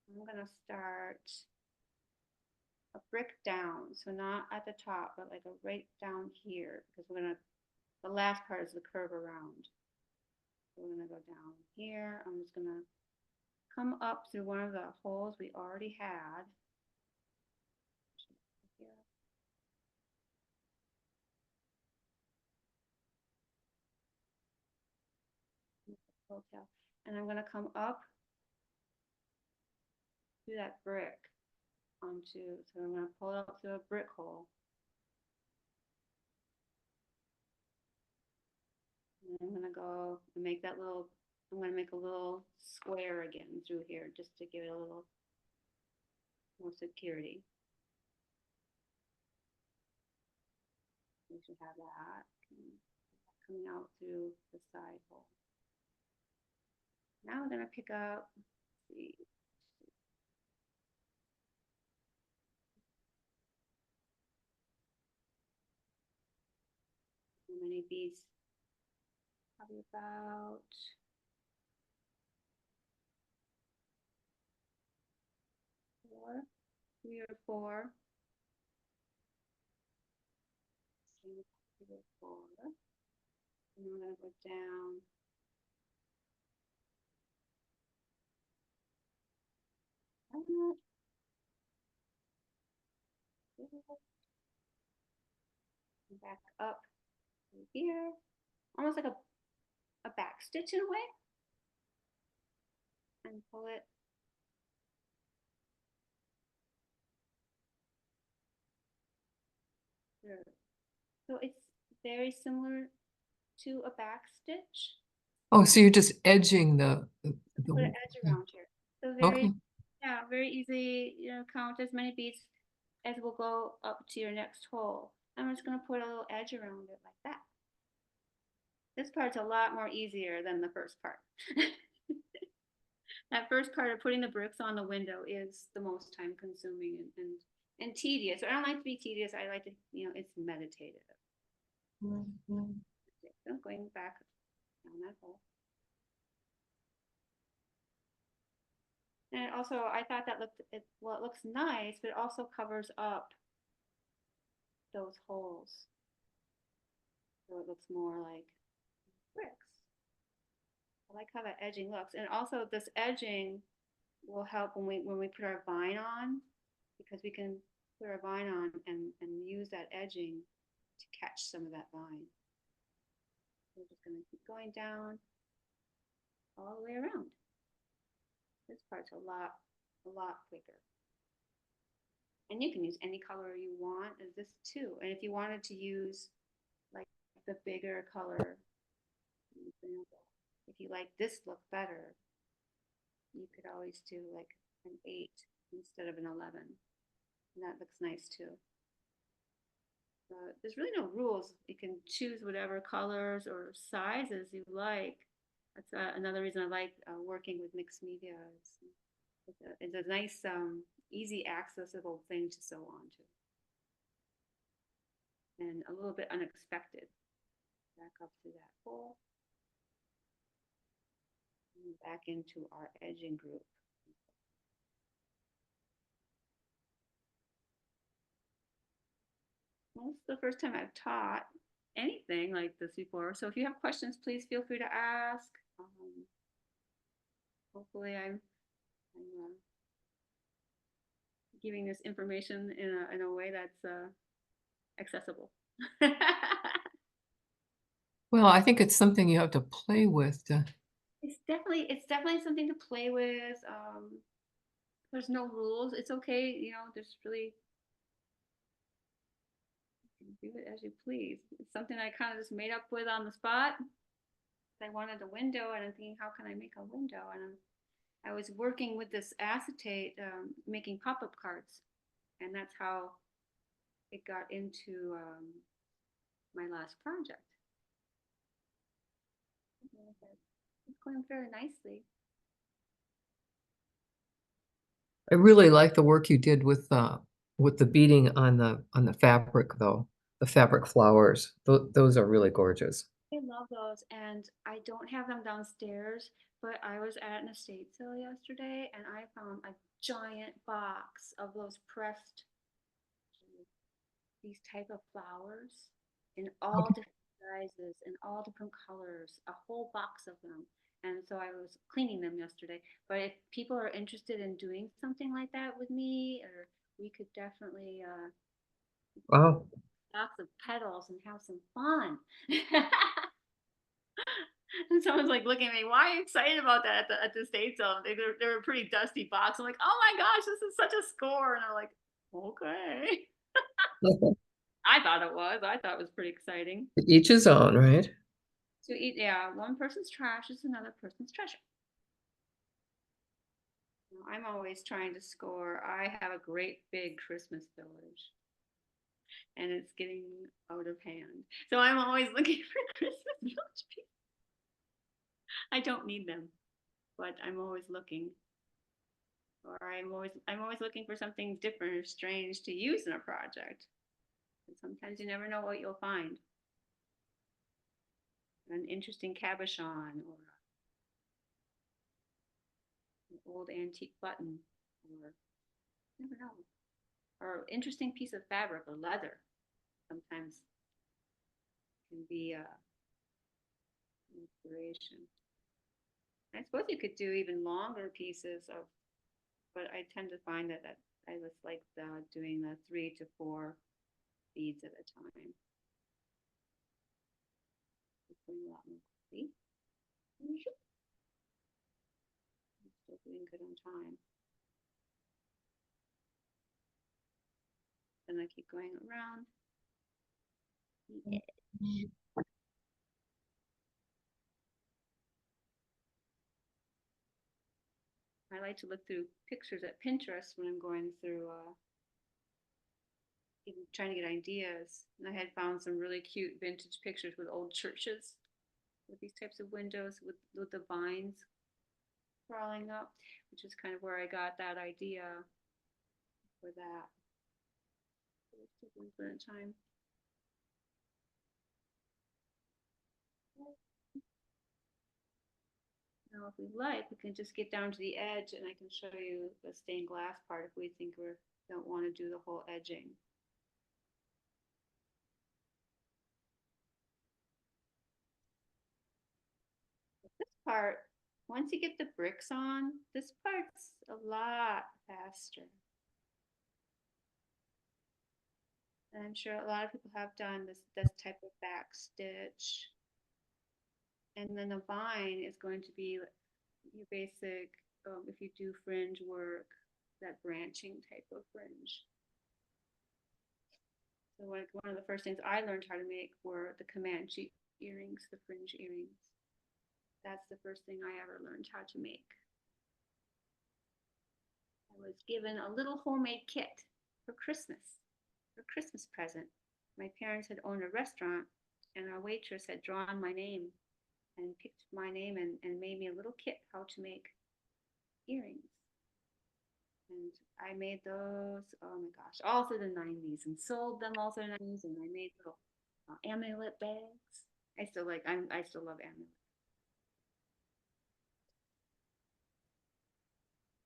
I'm going to start a brick down, so not at the top, but like a right down here, because we're going to, the last part is the curve around. So we're going to go down here. I'm just going to come up through one of the holes we already had. And I'm going to come up through that brick onto, so I'm going to pull it up through a brick hole. And I'm going to go and make that little, I'm going to make a little square again through here just to give it a little more security. We should have that coming out through the side hole. Now we're going to pick up, let's see. How many beads? Probably about 3 or 4. 3 or 4. And then we're going to go down. Back up here, almost like a back stitch in a way, and pull it through. So it's very similar to a back stitch. Oh, so you're just edging the Put an edge around here. So very, okay. yeah, very easy. You know, count as many beads as will go up to your next hole. I'm just gonna put a little edge around it like that. This part's a lot more easier than the first part. That first part of putting the bricks on the window is the most time consuming and tedious. I don't like to be tedious. I like to, you know, it's meditative. So going back down that hole. And also, I thought that it looks nice, but it also covers up those holes. So it looks more like bricks. I like how that edging looks. And also this edging will help when we put our vine on, because we can put our vine on and use that edging to catch some of that vine. We're just going to keep going down all the way around. This part's a lot quicker. And you can use any color you want as this too. And if you wanted to use like the bigger color, if you like this look better, you could always do like an 8 instead of an 11. And that looks nice too. There's really no rules. You can choose whatever colors or sizes you like. That's another reason I like working with mixed media. It's a nice, easy, accessible thing to sew onto. And a little bit unexpected. Back up through that hole. And back into our edging group. Well, this is the first time I've taught anything like this before. So if you have questions, please feel free to ask. Hopefully I'm giving this information in a way that's accessible. Well, I think it's something you have to play with. It's definitely something to play with. There's no rules. It's okay, you know, there's really do it as you please. It's something I kind of just made up with on the spot. I wanted a window, and I'm thinking, how can I make a window? And I was working with this acetate, making pop-up cards, and that's how it got into my last project. It's going very nicely. I really like the work you did with the beading on the fabric though, the fabric flowers. Those are really gorgeous. I love those, and I don't have them downstairs, but I was at an estate sale yesterday, and I found a giant box of those pressed, these type of flowers in all Okay. different sizes and all different colors, a whole box of them. And so I was cleaning them yesterday. But if people are interested in doing something like that with me, or we could definitely Wow. box of petals and have some fun. And someone's like looking at me, why are you excited about that at the estate sale? They were a pretty dusty box. I'm like, oh my gosh, this is such a score. And they're like, okay. I thought it was. I thought it was pretty exciting. Each his own, right? So yeah, one person's trash is another person's treasure. I'm always trying to score. I have a great big Christmas village, and it's getting out of hand. So I'm always looking for Christmas village people. I don't need them, but I'm always looking. Or I'm always looking for something different or strange to use in a project. And sometimes you never know what you'll find. An interesting cabochon or an old antique button or never know. Or interesting piece of fabric or leather sometimes can be inspiration. I suppose you could do even longer pieces of, but I tend to find that I just like doing the 3 to 4 beads at a time. It's going a lot more quickly. I'm still doing good on time. Then I keep going around the edge. I like to look through pictures at Pinterest when I'm going through even trying to get ideas. And I had found some really cute vintage pictures with old churches with these types of windows with the vines crawling up, which is kind of where I got that idea for that. Time. Now, if we like, we can just get down to the edge and I can show you the stained glass part if we think we don't want to do the whole edging. This part, once you get the bricks on, this part's a lot faster. And I'm sure a lot of people have done this type of back stitch. And then the vine is going to be your basic, if you do fringe work, that branching type of fringe. So one of the first things I learned how to make were the Comanche earrings, the fringe earrings. That's the first thing I ever learned how to make. I was given a little homemade kit for Christmas present. My parents had owned a restaurant, and our waitress had drawn my name and picked my name and made me a little kit how to make earrings. And I made those, oh my gosh, all through the 90s and sold them all through the 90s. And I made little amulet bags. I still love amulets.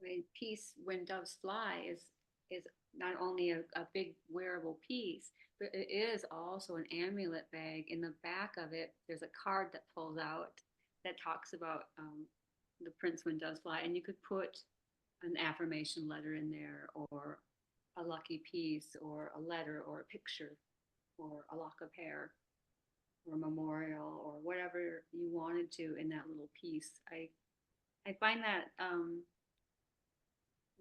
My piece When Doves Fly is not only a big wearable piece, but it is also an amulet bag. In the back of it, there's a card that pulls out that talks about the prince when doves fly, and you could put an affirmation letter in there, or a lucky piece, or a letter, or a picture, or a lock of hair. or memorial or whatever you wanted to in that little piece. I find that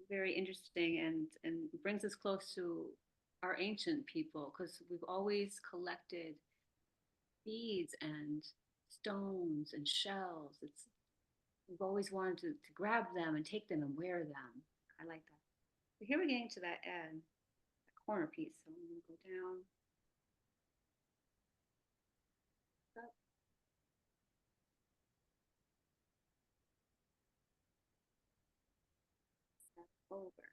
very interesting and brings us close to our ancient people because we've always collected beads and stones and shells. We've always wanted to grab them and take them and wear them. I like that. So here we're getting to that end, that corner piece. So I'm gonna go down. Up. Over.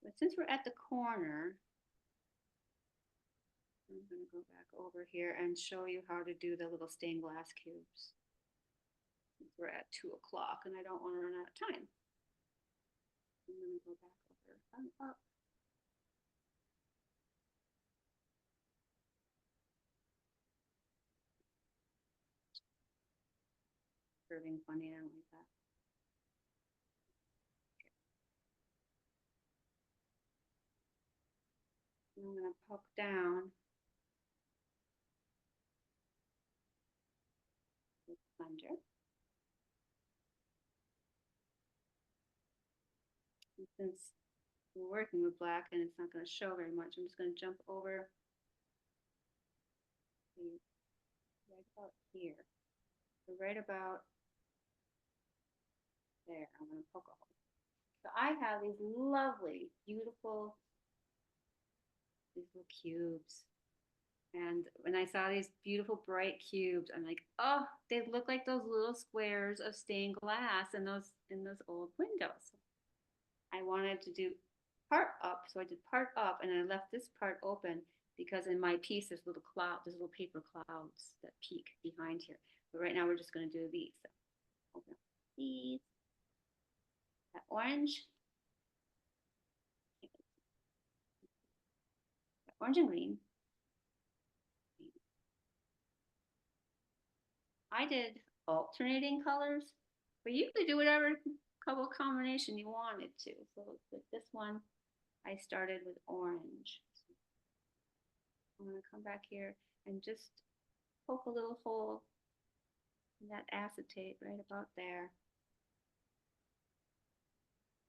But since we're at the corner, I'm going to go back over here and show you how to do the little stained glass cubes. Since we're at 2 o'clock and I don't want to run out of time. I'm going to go back over and up. Curving funny, I don't like that. I'm going to poke down with plunger. And since we're working with black and it's not going to show very much, I'm just going to jump over right about here. So right about there, I'm going to poke a hole. So I have these lovely, beautiful, these little cubes. And when I saw these beautiful bright cubes, I'm like, oh, they look like those little squares of stained glass in those old windows. I wanted to do part up, so I did part up, and I left this part open because in my piece there's little paper clouds that peek behind here. But right now we're just going to do these. So open these. That orange. That orange and green. I did alternating colors, but you could do whatever color combination you wanted to. So with this one, I started with orange. So I'm going to come back here and just poke a little hole in that acetate right about there,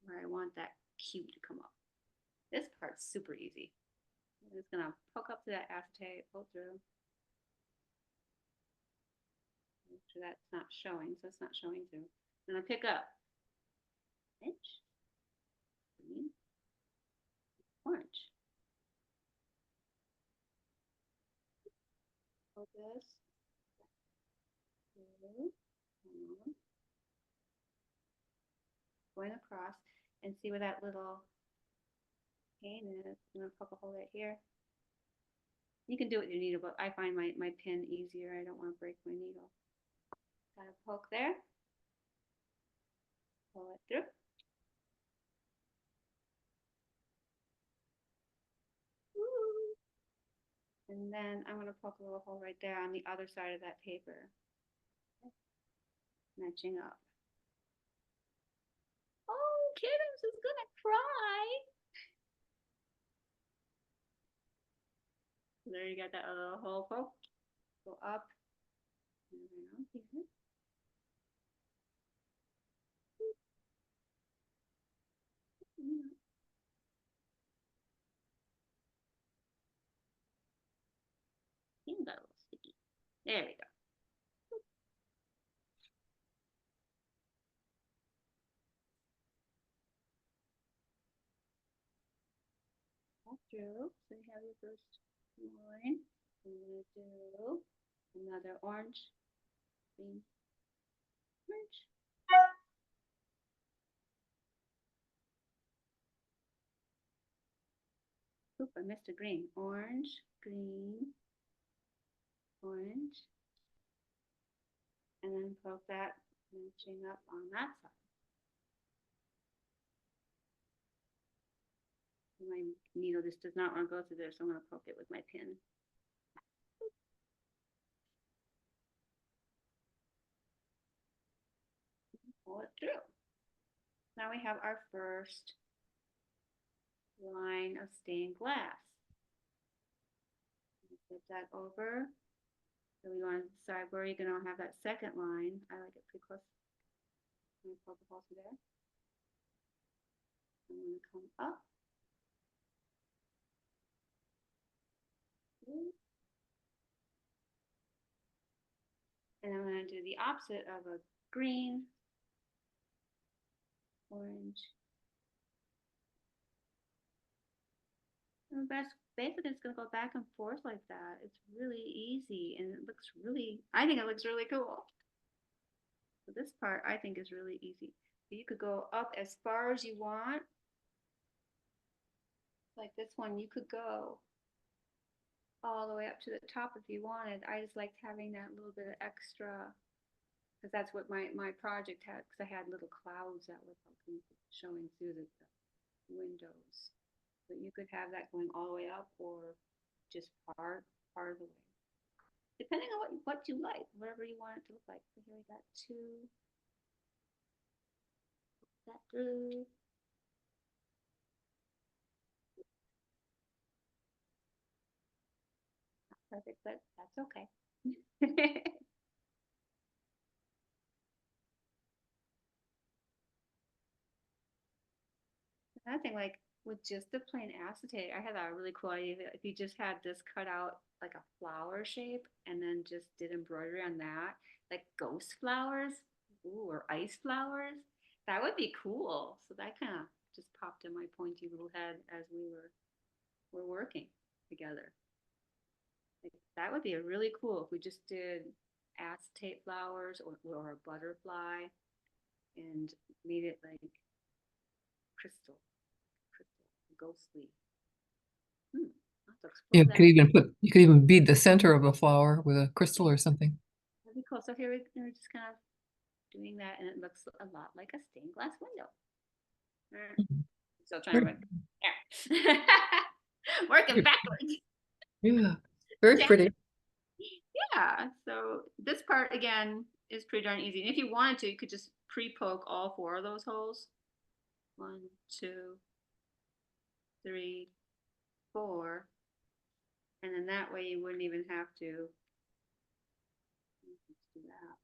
where I want that cube to come up. This part's super easy. I'm just going to poke up to that acetate, pull through. Make sure that's not showing, so it's not showing through. I'm going to pick up orange, green, orange. Pull this through, going across, and see where that little cane is. I'm going to poke a hole right here. You can do it with your needle, but I find my pin easier. I don't want to break my needle. Got a poke there. Pull it through. Woo. And then I'm going to poke a little hole right there on the other side of that paper. Matching up. Oh, Kittens is going to cry. There you got that little hole poke. Go up and around here. Even got a little sticky. There we go. Through. So you have your first line. I'm going to do another orange, green, orange. Oop, I missed a green. Orange, green, orange. And then poke that matching up on that side. My needle just does not want to go through there, so I'm going to poke it with my pin. Pull it through. Now we have our first line of stained glass. Flip that over. So we want to decide where you're going to have that second line. I like it pretty close. I'm going to poke a hole through there. I'm going to come up. And I'm going to do the opposite of a green, orange. And basically it's going to go back and forth like that. It's really easy and it looks really, I think it looks really cool. So this part I think is really easy. You could go up as far as you want. Like this one, you could go all the way up to the top if you wanted. I just liked having that little bit of extra, because that's what my project had, because I had little clouds that were showing through the windows. But you could have that going all the way up or just part of the way. Depending on what you like, whatever you want it to look like. So here we got two. That through. Not perfect, but that's okay. Another thing, like with just the plain acetate, I had a really cool idea that if you just had this cut out like a flower shape and then just did embroidery on that, like ghost flowers, ooh, or ice flowers, that would be cool. So that kind of just popped in my pointy little head as we were working together. Like, that would be really cool if we just did acetate flowers or a butterfly and made it like crystal, ghostly. You could even bead the center of a flower with a crystal or something. That'd be cool. So here we're just kind of doing that, and it looks a lot like a stained glass window. Still trying to work. Yeah. Working backwards. Yeah, very pretty. Yeah. So this part again is pretty darn easy. And if you wanted to, you could just pre-poke all 4 of those holes. 1, 2, 3, 4. And then that way you wouldn't even have to do that.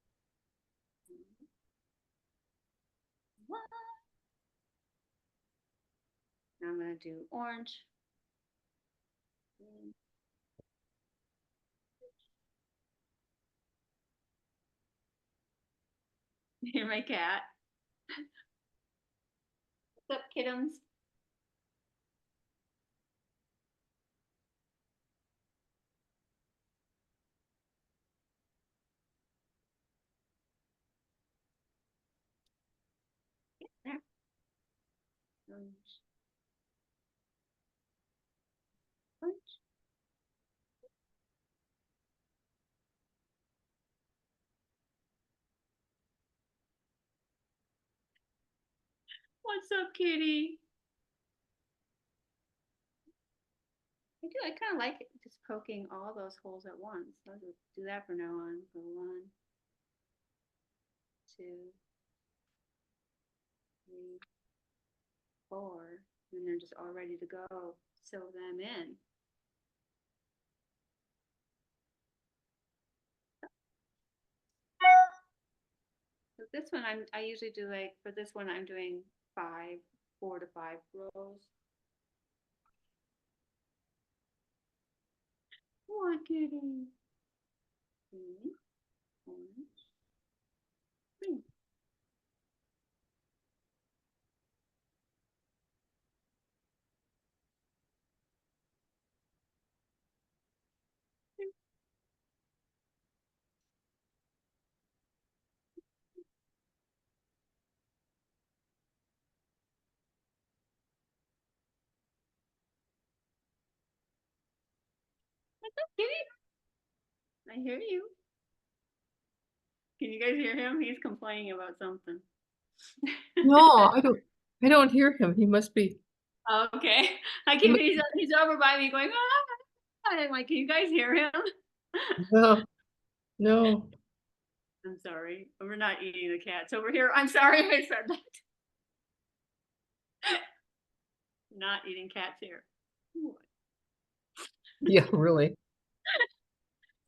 Now I'm going to do orange. Here's my cat. What's up, kittens? There. Orange. Orange. What's up, kitty? I kind of like it, just poking all those holes at once. I'll just do that from now on. Go 1, 2, 3, 4, and they're just all ready to go. Sew them in. So this one I usually do, like for this one I'm doing 4 to 5 rows. What, kitty? Green, orange, green. What's up, kitty? I hear you. Can you guys hear him? He's complaining about something. No, I don't hear him. He must be. Oh, okay. He's over by me going, ah. I'm like, can you guys hear him? No, no. I'm sorry. We're not eating the cats over here. I'm sorry I said that. Not eating cats here. Yeah, really.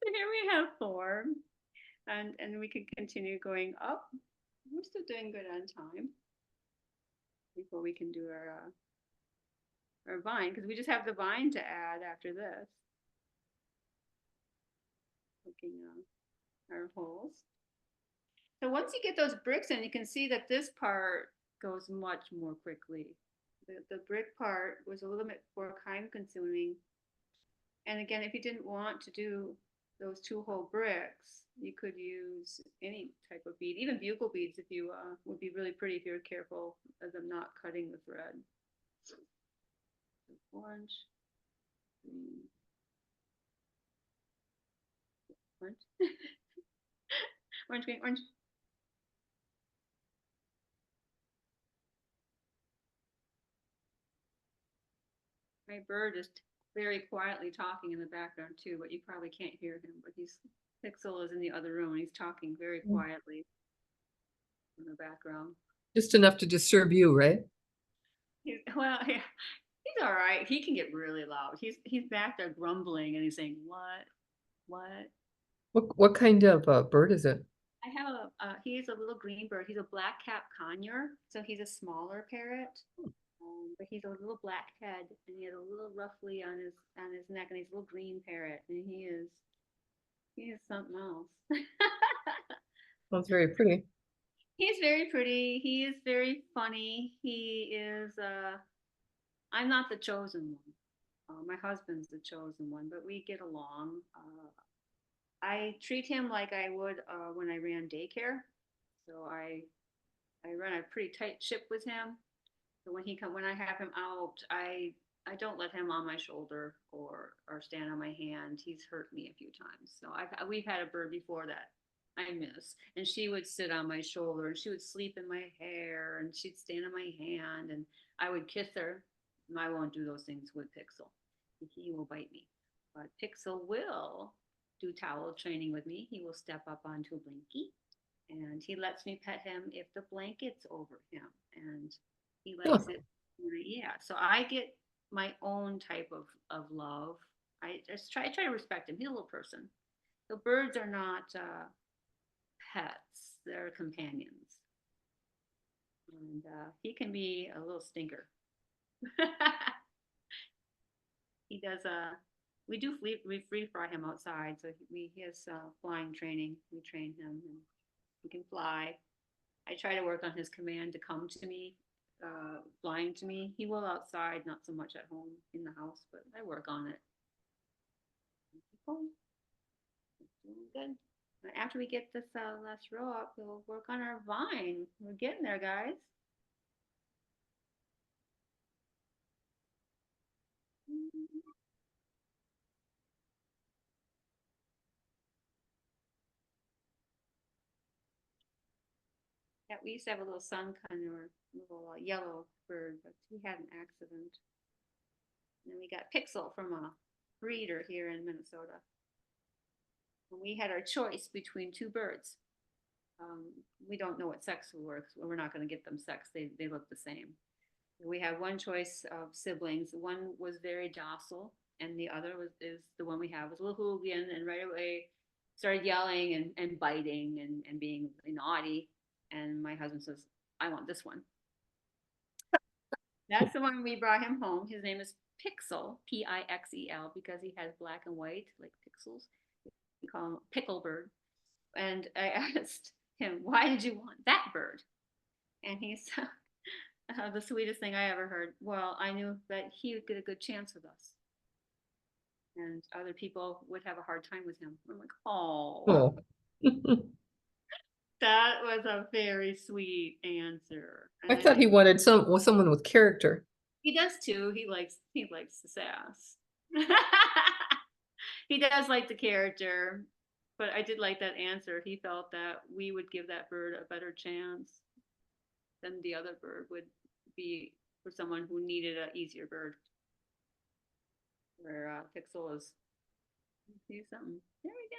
So here we have 4, and we can continue going up. We're still doing good on time before we can do our vine, because we just have the vine to add after this. Looking our holes. So once you get those bricks in, you can see that this part goes much more quickly. The brick part was a little bit more time consuming. And again, if you didn't want to do those 2-hole bricks, you could use any type of bead, even bugle beads, if you would be really pretty if you're careful of them not cutting the thread. Orange, green, orange, orange, green, orange. My bird is very quietly talking in the background too, but you probably can't hear him. But Pixel is in the other room and he's talking very quietly in the background. Just enough to disturb you, right? Well, yeah, he's all right. He can get really loud. He's back there grumbling and he's saying, "What?" What kind of bird is it? I have he's a little green bird. He's a black cap conure, so he's a smaller parrot. But he's a little black head, and he has a little ruffly on his neck, and he's a little green parrot, and he is something else. Sounds very pretty. He's very pretty. He is very funny. He is. I'm not the chosen one. My husband's the chosen one, but we get along. I treat him like I would when I ran daycare. So I run a pretty tight ship with him. So when I have him out, I don't let him on my shoulder or stand on my hand. He's hurt me a few times. So we've had a bird before that I miss, and she would sit on my shoulder and she would sleep in my hair and she'd stand on my hand and I would kiss her. And I won't do those things with Pixel. He will bite me. But Pixel will do towel training with me. He will step up onto a blankie and he lets me pet him if the blanket's over him. And he likes it. Yeah. So I get my own type of love. I try to respect him. He's a little person. So birds are not pets. They're companions. And he can be a little stinker. He does we do free fly him outside. So he has flying training. We train him and he can fly. I try to work on his command to come to me. Flying to me. He will outside, not so much at home in the house, but I work on it. Good. After we get this last row up, we'll work on our vine. We're getting there, guys. Yeah, we used to have a little sun conure, little yellow bird, but he had an accident. And then we got Pixel from a breeder here in Minnesota. And we had our choice between 2 birds. We don't know what sex will work. So we're not going to get them sex. They look the same. We had one choice of siblings. One was very docile, and the other is the one we have was a little hooligan, and right away started yelling and biting and being naughty. And my husband says, "I want this one." That's the one we brought him home. His name is Pixel, Pixel, because he has black and white like pixels. We call him Picklebird. And I asked him, "Why did you want that bird?" And he said, the sweetest thing I ever heard. "Well, I knew that he would get a good chance with us, and other people would have a hard time with him." I'm like, "Oh, that was a very sweet answer." I thought he wanted someone with character. He does too. He likes the sass. He does like the character, but I did like that answer. He felt that we would give that bird a better chance than the other bird would be for someone who needed an easier bird. Where Pixel is, see something. There we go.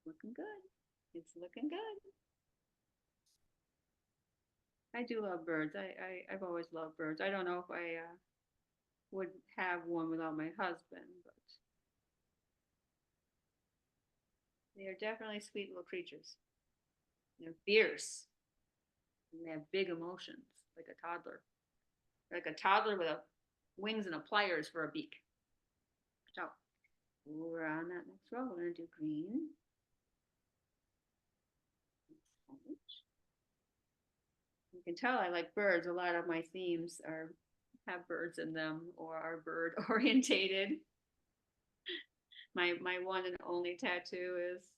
Looking good. It's looking good. I do love birds. I've always loved birds. I don't know if I would have one without my husband, but They are definitely sweet little creatures. They're fierce. And they have big emotions, like a toddler. Like a toddler with a wings and a pliers for a beak. So we're on that next row. We're gonna do green. You can tell I like birds. A lot of my themes are have birds in them or are bird orientated. My one and only tattoo is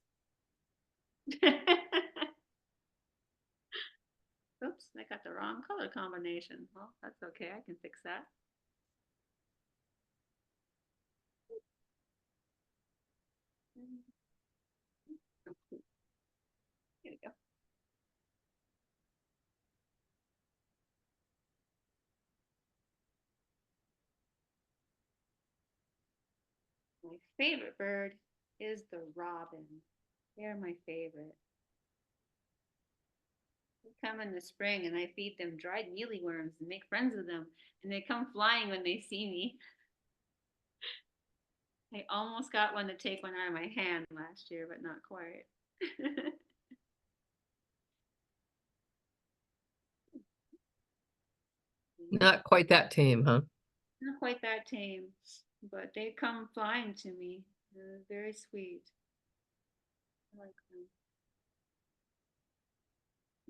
oops, I got the wrong color combination. Well, that's okay. I can fix that. Here we go. My favorite bird is the robin. They're my favorite. They come in the spring and I feed them dried mealyworms and make friends with them. And they come flying when they see me. I almost got one to take one out of my hand last year, but not quite. Not quite that tame, huh? Not quite that tame, but they come flying to me. They're very sweet. I like them.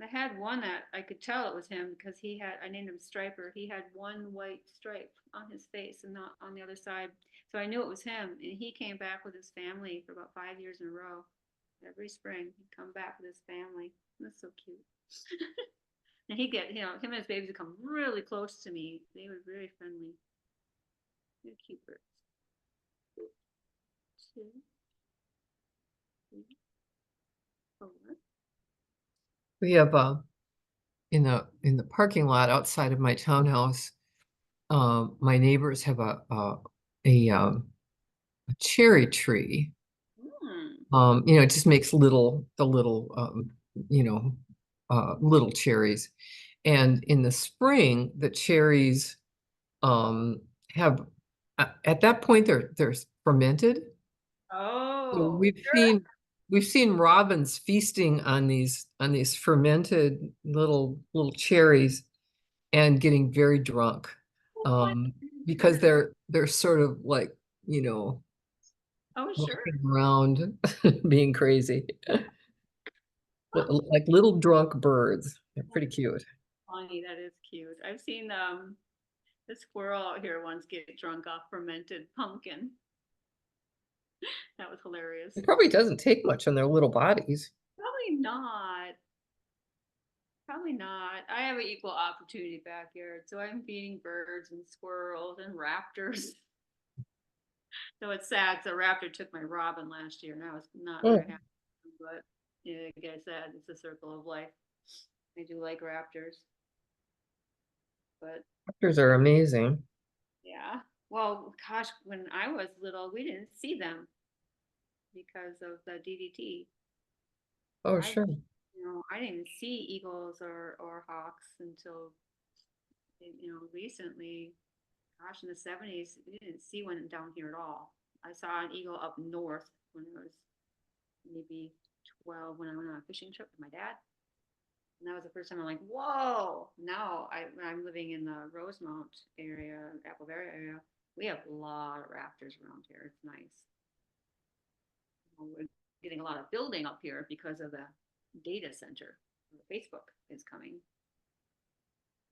I had one that I could tell it was him because I named him Striper. He had one white stripe on his face and not on the other side. So I knew it was him. And he came back with his family for about 5 years in a row. Every spring, he'd come back with his family. That's so cute. And he'd get, him and his babies would come really close to me. They were very friendly. They're cute birds. 2, 3, 4. We have in the parking lot outside of my townhouse, my neighbors have a cherry tree. It just makes the little little cherries. And in the spring, the cherries have at that point they're fermented. So Oh, we've seen robins feasting on these fermented little cherries and getting very drunk. Because they're sort of like, you know, oh, sure. walking around being crazy. Like little drunk birds. They're pretty cute. Funny, that is cute. I've seen the squirrel out here once get drunk off fermented pumpkin. That was hilarious. It probably doesn't take much on their little bodies. Probably not. Probably not. I have an equal opportunity backyard, so I'm feeding birds and squirrels and raptors. So it's sad. So raptor took my robin last year, and I was not Oh, very happy. But yeah, like I said, it's a circle of life. I do like raptors, but raptors are amazing. yeah. Well, gosh, when I was little, we didn't see them because of the DDT. Oh, I, sure. I didn't even see eagles or hawks until recently. Gosh, in the 70s, we didn't see one down here at all. I saw an eagle up north when I was maybe 12 when I went on a fishing trip with my dad. And that was the first time I'm like, whoa. Now when I'm living in the Rosemount area, Apple Valley area, we have a lot of raptors around here. It's nice. We're getting a lot of building up here because of the data center. Facebook is coming.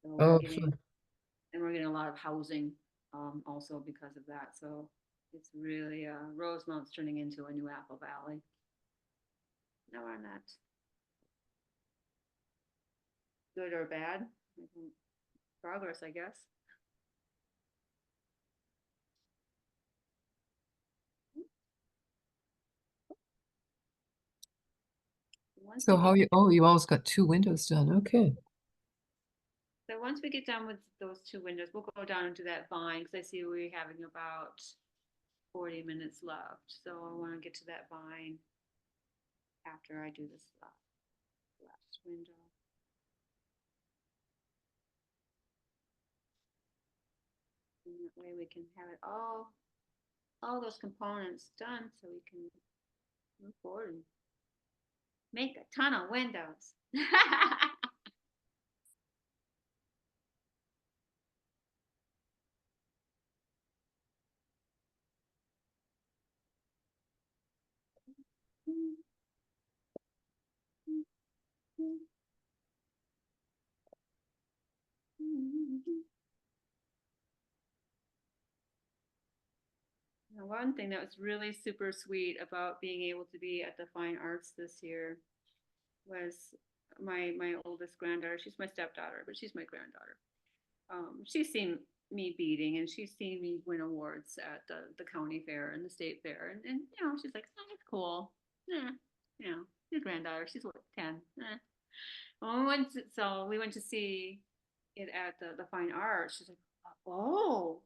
So Oh, we're getting a lot of housing also because of that. So it's really Rosemount's turning into a new Apple Valley. No, we're not. Good or bad? Progress, I guess. so you almost got 2 windows done. Okay. So once we get done with those 2 windows, we'll go down into that vine because I see we're having about 40 minutes left. So I want to get to that vine after I do this last window. And that way we can have it all those components done so we can Move forward and make a ton of windows. Now, one thing that was really super sweet about being able to be at the Fine Arts this year was my oldest granddaughter. She's my stepdaughter, but she's my granddaughter. She's seen me beading and she's seen me win awards at the county fair and the state fair, and you know, she's like, oh, that's cool. Yeah, you know, your granddaughter, she's what, 10. Well, we went to see it at the Fine Arts. She's like, oh,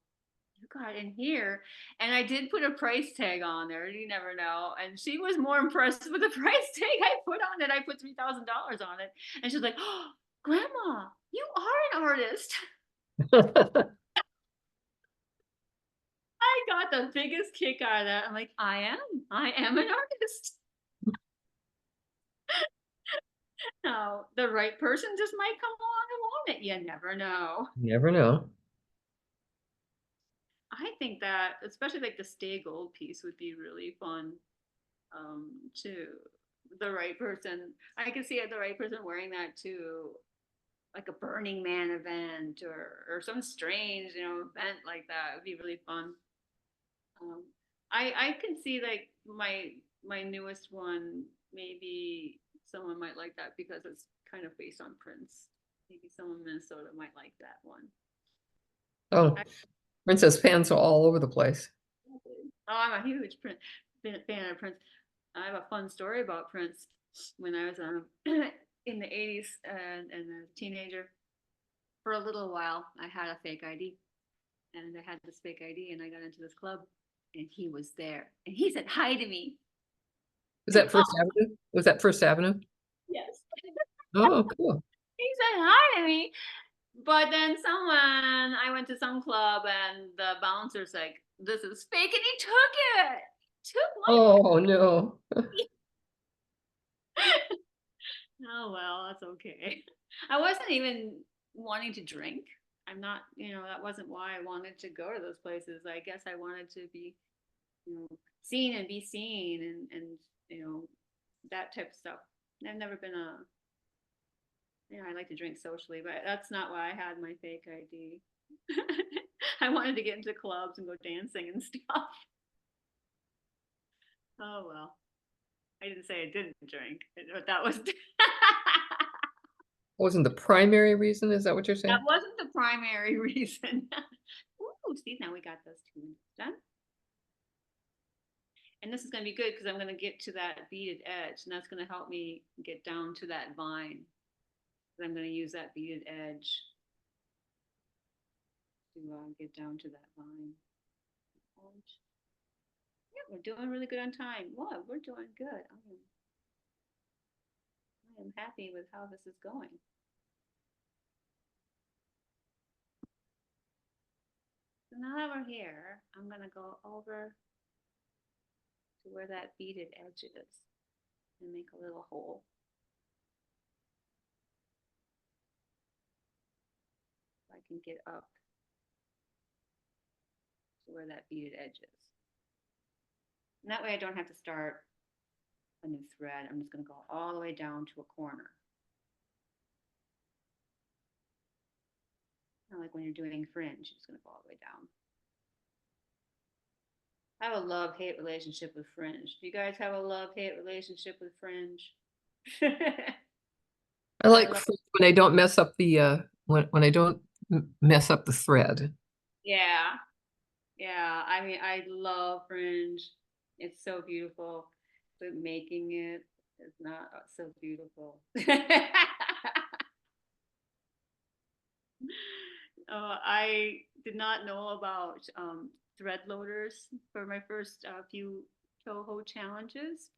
you got in here. And I did put a price tag on there. You never know. And she was more impressed with the price tag I put on it. I put $3,000 on it. And she's like, oh, Grandma, you are an artist. I got the biggest kick out of that. I'm like, I am an artist. No, the right person just might come along and want it. You never know. You never know. I think that especially like the stay gold piece would be really fun to the right person. I could see the right person wearing that to like a Burning Man event or some strange, you know, event like that. It would be really fun. I can see like my newest one, maybe someone might like that because it's kind of based on Prince. Maybe someone in Minnesota might like that one. Oh, Princess fans are all over the place. Oh, I'm a huge fan of Prince. I have a fun story about Prince. When I was in the 80s and a teenager, for a little while, I had a fake ID. And I had this fake ID and I got into this club and he was there. And he said hi to me. Was that First Avenue? Was that First Avenue? Yes. Oh, cool. He said hi to me. But then I went to some club and the bouncer's like, this is fake, and he took it. Took my Oh, no. Oh, well, that's okay. I wasn't even wanting to drink. I'm not, you know, that wasn't why I wanted to go to those places. I guess I wanted to be, you know, seen and be seen and you know, that type of stuff. I've never been you know, I like to drink socially, but that's not why I had my fake ID. I wanted to get into clubs and go dancing and stuff. Oh, well. I didn't say I didn't drink, but that was Wasn't the primary reason? Is that what you're saying? that wasn't the primary reason. Ooh, see, now we got those 2 minutes done. And this is going to be good because I'm going to get to that beaded edge, and that's going to help me get down to that vine. I'm going to use that beaded edge to get down to that vine. Yeah, we're doing really good on time. Wow, we're doing good. I am happy with how this is going. So now that we're here, I'm going to go over to where that beaded edge is and make a little hole. So I can get up to where that beaded edge is. And that way I don't have to start a new thread. I'm just going to go all the way down to a corner. Kind of like when you're doing fringe, you're just going to go all the way down. I have a love-hate relationship with fringe. Do you guys have a love-hate relationship with fringe? I like when I don't mess up the when I don't mess up the thread. Yeah. Yeah. I mean, I love fringe. It's so beautiful. But making it is not so beautiful. I did not know about thread loaders for my first few Toho challenges.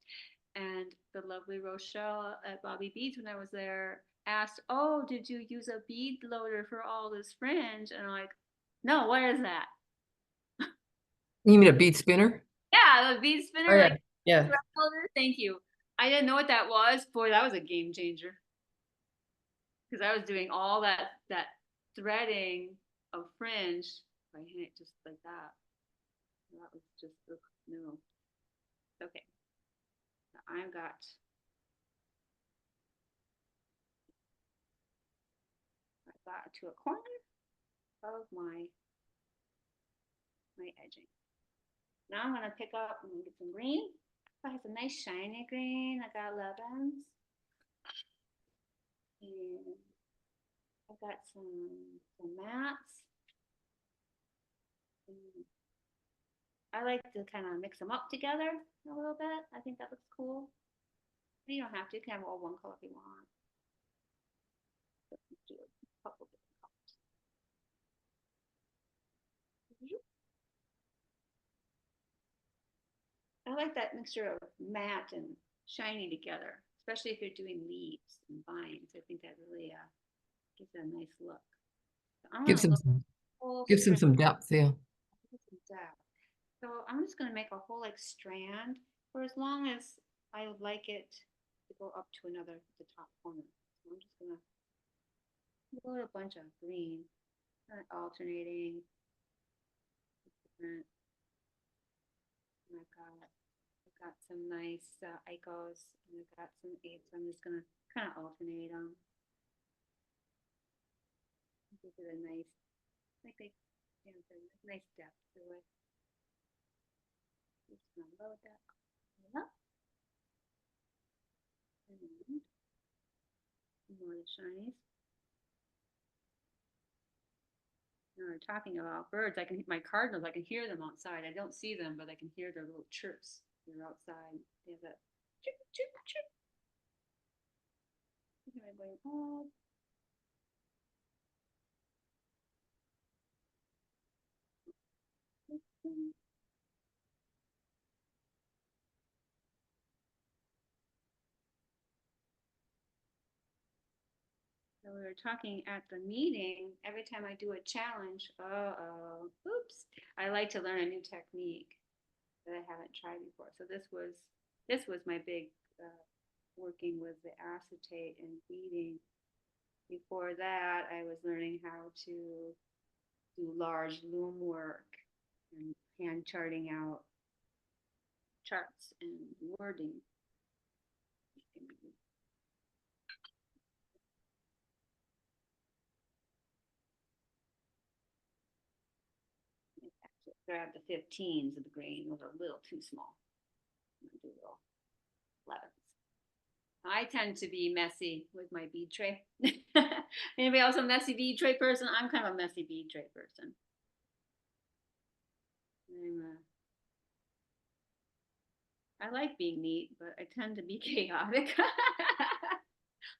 And the lovely Rochelle at Bobby Beads, when I was there, asked, oh, did you use a bead loader for all this fringe? And I'm like, no, what is that? You mean a bead spinner? Yeah, the bead spinner, Oh, yeah. like Yeah. Thread holder, thank you. I didn't know what that was. Boy, that was a game changer. Because I was doing all that threading of fringe by hand, just like that. That was just ugh, no. Okay. So I've got to a corner of my edging. Now I'm gonna pick up and get some green. I have some nice shiny green. I got lemons. And I've got some mats. And I like to kind of mix them up together a little bit. I think that looks cool. You don't have to. You can have all one color if you want. Do a couple different colors. I like that mixture of matte and shiny together, especially if you're doing leaves and vines. I think that really gives it a nice look. So I'm Gives gonna him look some, whole gives him strand. some depth, yeah. So I'm just gonna make a whole like strand for as long as I would like it to go up to the top corner. So I'm just gonna put a bunch of green, alternating. Different. And I've got some nice icos, and I've got some eights. I'm just gonna kind of alternate them. Give it a nice, like a nice depth to it. I'm just gonna load that up. And more of the shinies. Now we're talking about birds. My cardinals, I can hear them outside. I don't see them, but I can hear their little chirps. They're outside. They have that chirp, chirp, chirp. I'm going, oh. So we were talking at the meeting, every time I do a challenge, oops, I like to learn a new technique that I haven't tried before. So this was my big working with the acetate and beading. Before that, I was learning how to do large loom work and hand charting out charts and wording. Grab the 15s of the green. Those are a little too small. I'm gonna do little 11s. I tend to be messy with my bead tray. Anybody else a messy bead tray person? I'm kind of a messy bead tray person. I like being neat, but I tend to be chaotic.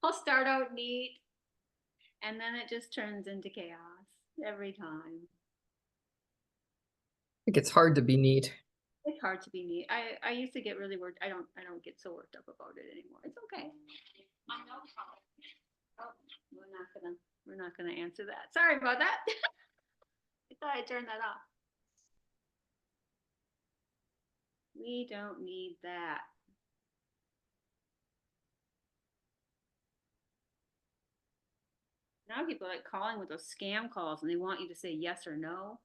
I'll start out neat, and then it just turns into chaos every time. I think it's hard to be neat. It's hard to be neat. I used to get really worked. I don't get so worked up about it anymore. It's okay. Oh, we're not gonna answer that. Sorry about that. I thought I turned that off. We don't need that. Now people are like calling with those scam calls and they want you to say yes or no.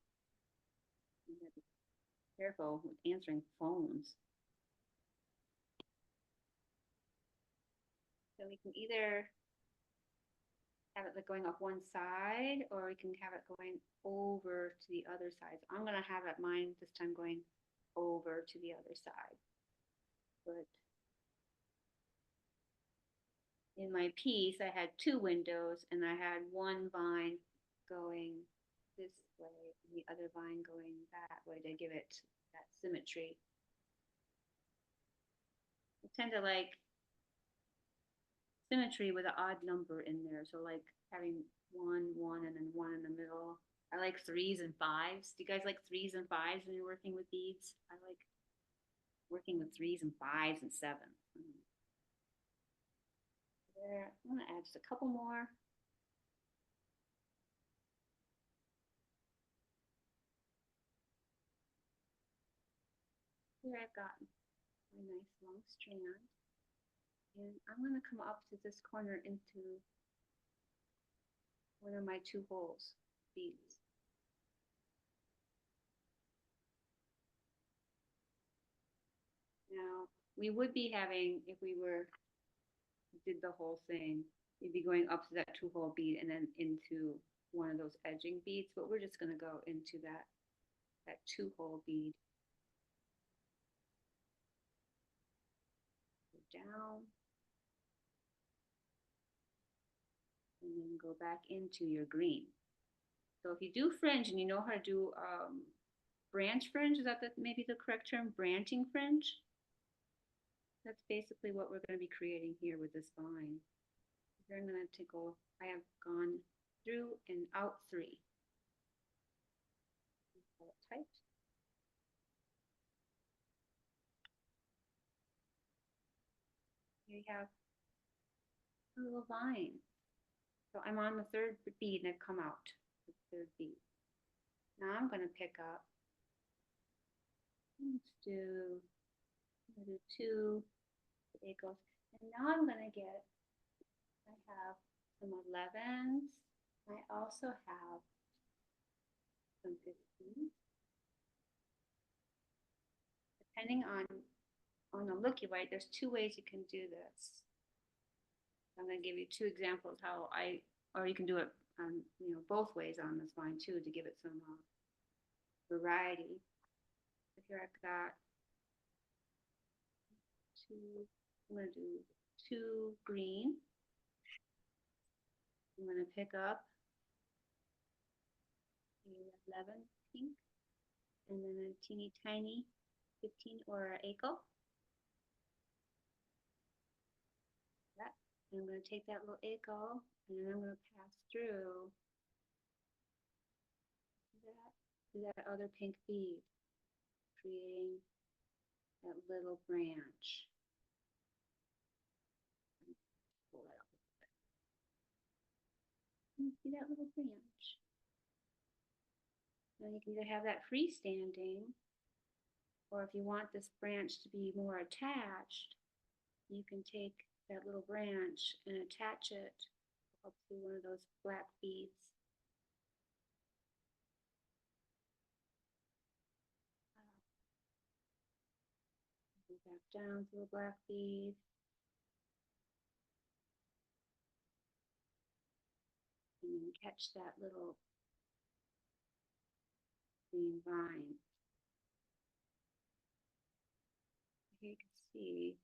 You have to be careful with answering phones. So we can either have it like going up one side or we can have it going over to the other side. So I'm gonna have it mine this time going over to the other side. But in my piece, I had two windows and I had one vine going this way and the other vine going that way to give it that symmetry. I tend to like symmetry with an odd number in there. So like having one, and then one in the middle. I like 3s and 5s. Do you guys like 3s and 5s when you're working with beads? I like working with 3s and 5s and 7s. There, I'm gonna add just a couple more. Here I've got my nice long strand. And I'm going to come up to this corner into one of my 2 holes beads. Now, we would be having, if we did the whole thing, we'd be going up to that 2-hole bead and then into one of those edging beads, but we're just going to go into that 2-hole bead. Go down. And then go back into your green. So if you do fringe and you know how to do branch fringe, is that maybe the correct term? Branching fringe? That's basically what we're going to be creating here with this vine. Here I'm going to go, I have gone through and out 3. Pull it tight. Here you have a little vine. So I'm on the 3rd bead and I've come out the 3rd bead. Now I'm going to pick up, let's do 2, there it goes. And now I'm going to get, I have some 11s. I also have some 15s. Depending on the look you write, there's 2 ways you can do this. I'm going to give you 2 examples how or you can do it both ways on this vine too to give it some variety. So here I've got 2, I'm going to do 2 green. I'm going to pick up 11 pink and then a teeny tiny 15 or ACO. That. And I'm going to take that little ACO and then I'm going to pass through that other pink bead, creating that little branch. Pull that up a little bit. You see that little branch? Now you can either have that freestanding, or if you want this branch to be more attached, you can take that little branch and attach it up to one of those black beads. Go back down to a black bead. And then catch that little green vine. Here you can see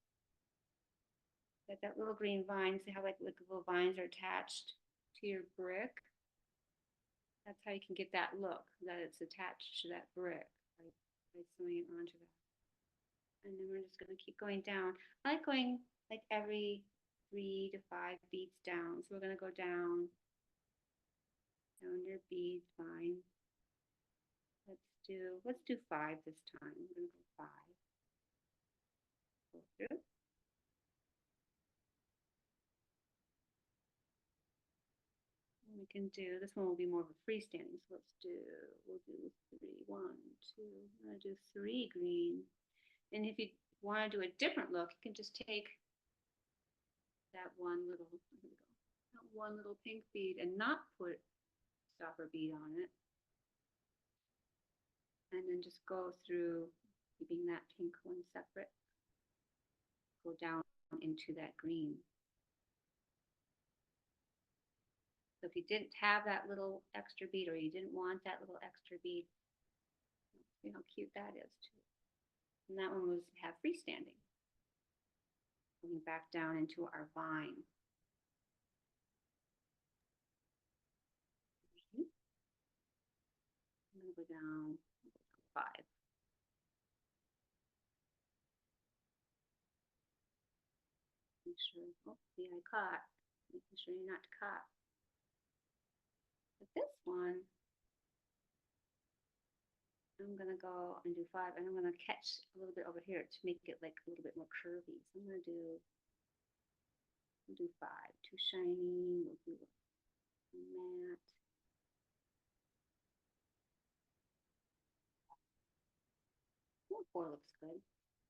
that little green vine, see how like little vines are attached to your brick? That's how you can get that look, that it's attached to that brick by sewing it onto that. And then we're just going to keep going down. I like going like every 3 to 5 beads down. So we're going to go down your bead vine. Let's do 5 this time. We're going to go 5. Go through. We can do, this one will be more of a freestanding, so we'll do 3, 1, 2, I'm going to do 3 green. And if you want to do a different look, you can just take that one little pink bead and not put stopper bead on it. And then just go through, keeping that pink one separate, go down into that green. So if you didn't have that little extra bead, or you didn't want that little extra bead, see how cute that is too. And that one was have freestanding. Going back down into our vine. I'm going to go down 5. Make sure, oh, see, I caught. Making sure you're not caught. But this one, I'm going to go and do 5, and I'm going to catch a little bit over here to make it like a little bit more curvy. So I'm going to do 5. Too shiny. We'll do matte. 4 looks good.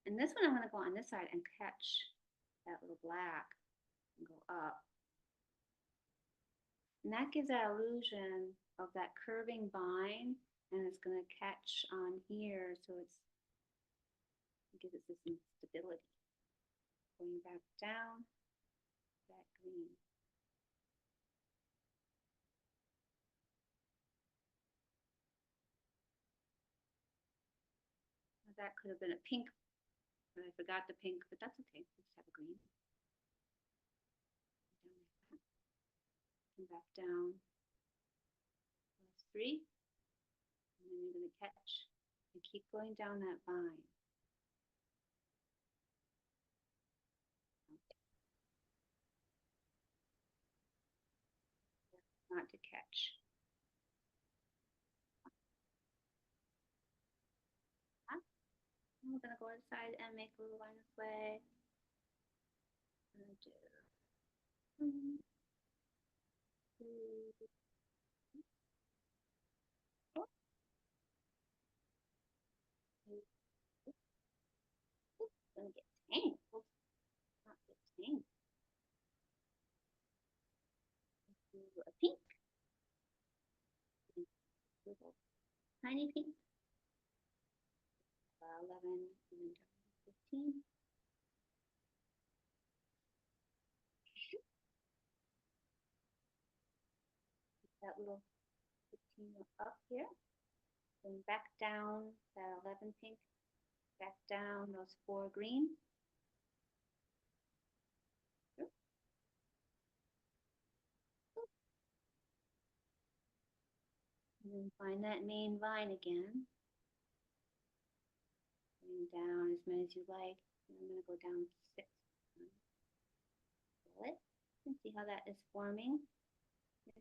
And this one, I'm gonna go on this side and catch that little black and go up. And that gives that illusion of that curving vine, and it's gonna catch on here, so it gives it this stability. Going back down, that green. That could have been a pink, but I forgot the pink, but that's okay. Let's have a green. Come back down. Plus 3. And then you're going to catch and keep going down that vine. Not to catch. We're going to go inside and make a little line this way. I'm going to do 1, 2, 4. It's going to get tangled. Not get tangled. Do a pink. Little tiny pink. 11 and then 15. That little 15 up here. Then back down that 11 pink. Back down those 4 green. And then find that main vine again. Going down as many as you like. And I'm going to go down 6. Pull it and see how that is forming.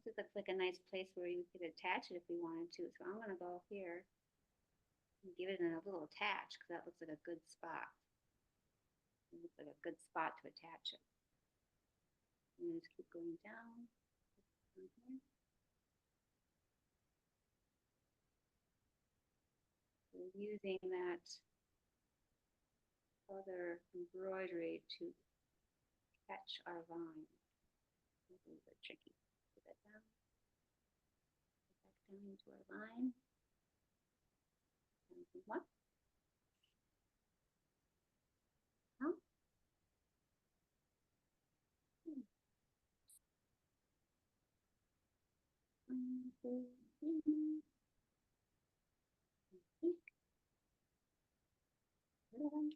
This looks like a nice place where you could attach it if we wanted to. So I'm going to go here and give it a little attach because that looks like a good spot. It looks like a good spot to attach it. And just keep going down. Here. We're using that other embroidery to catch our vine. It's a little bit tricky. Put that down. Back down into our vine. And what? No? One, 2, 3. Little one.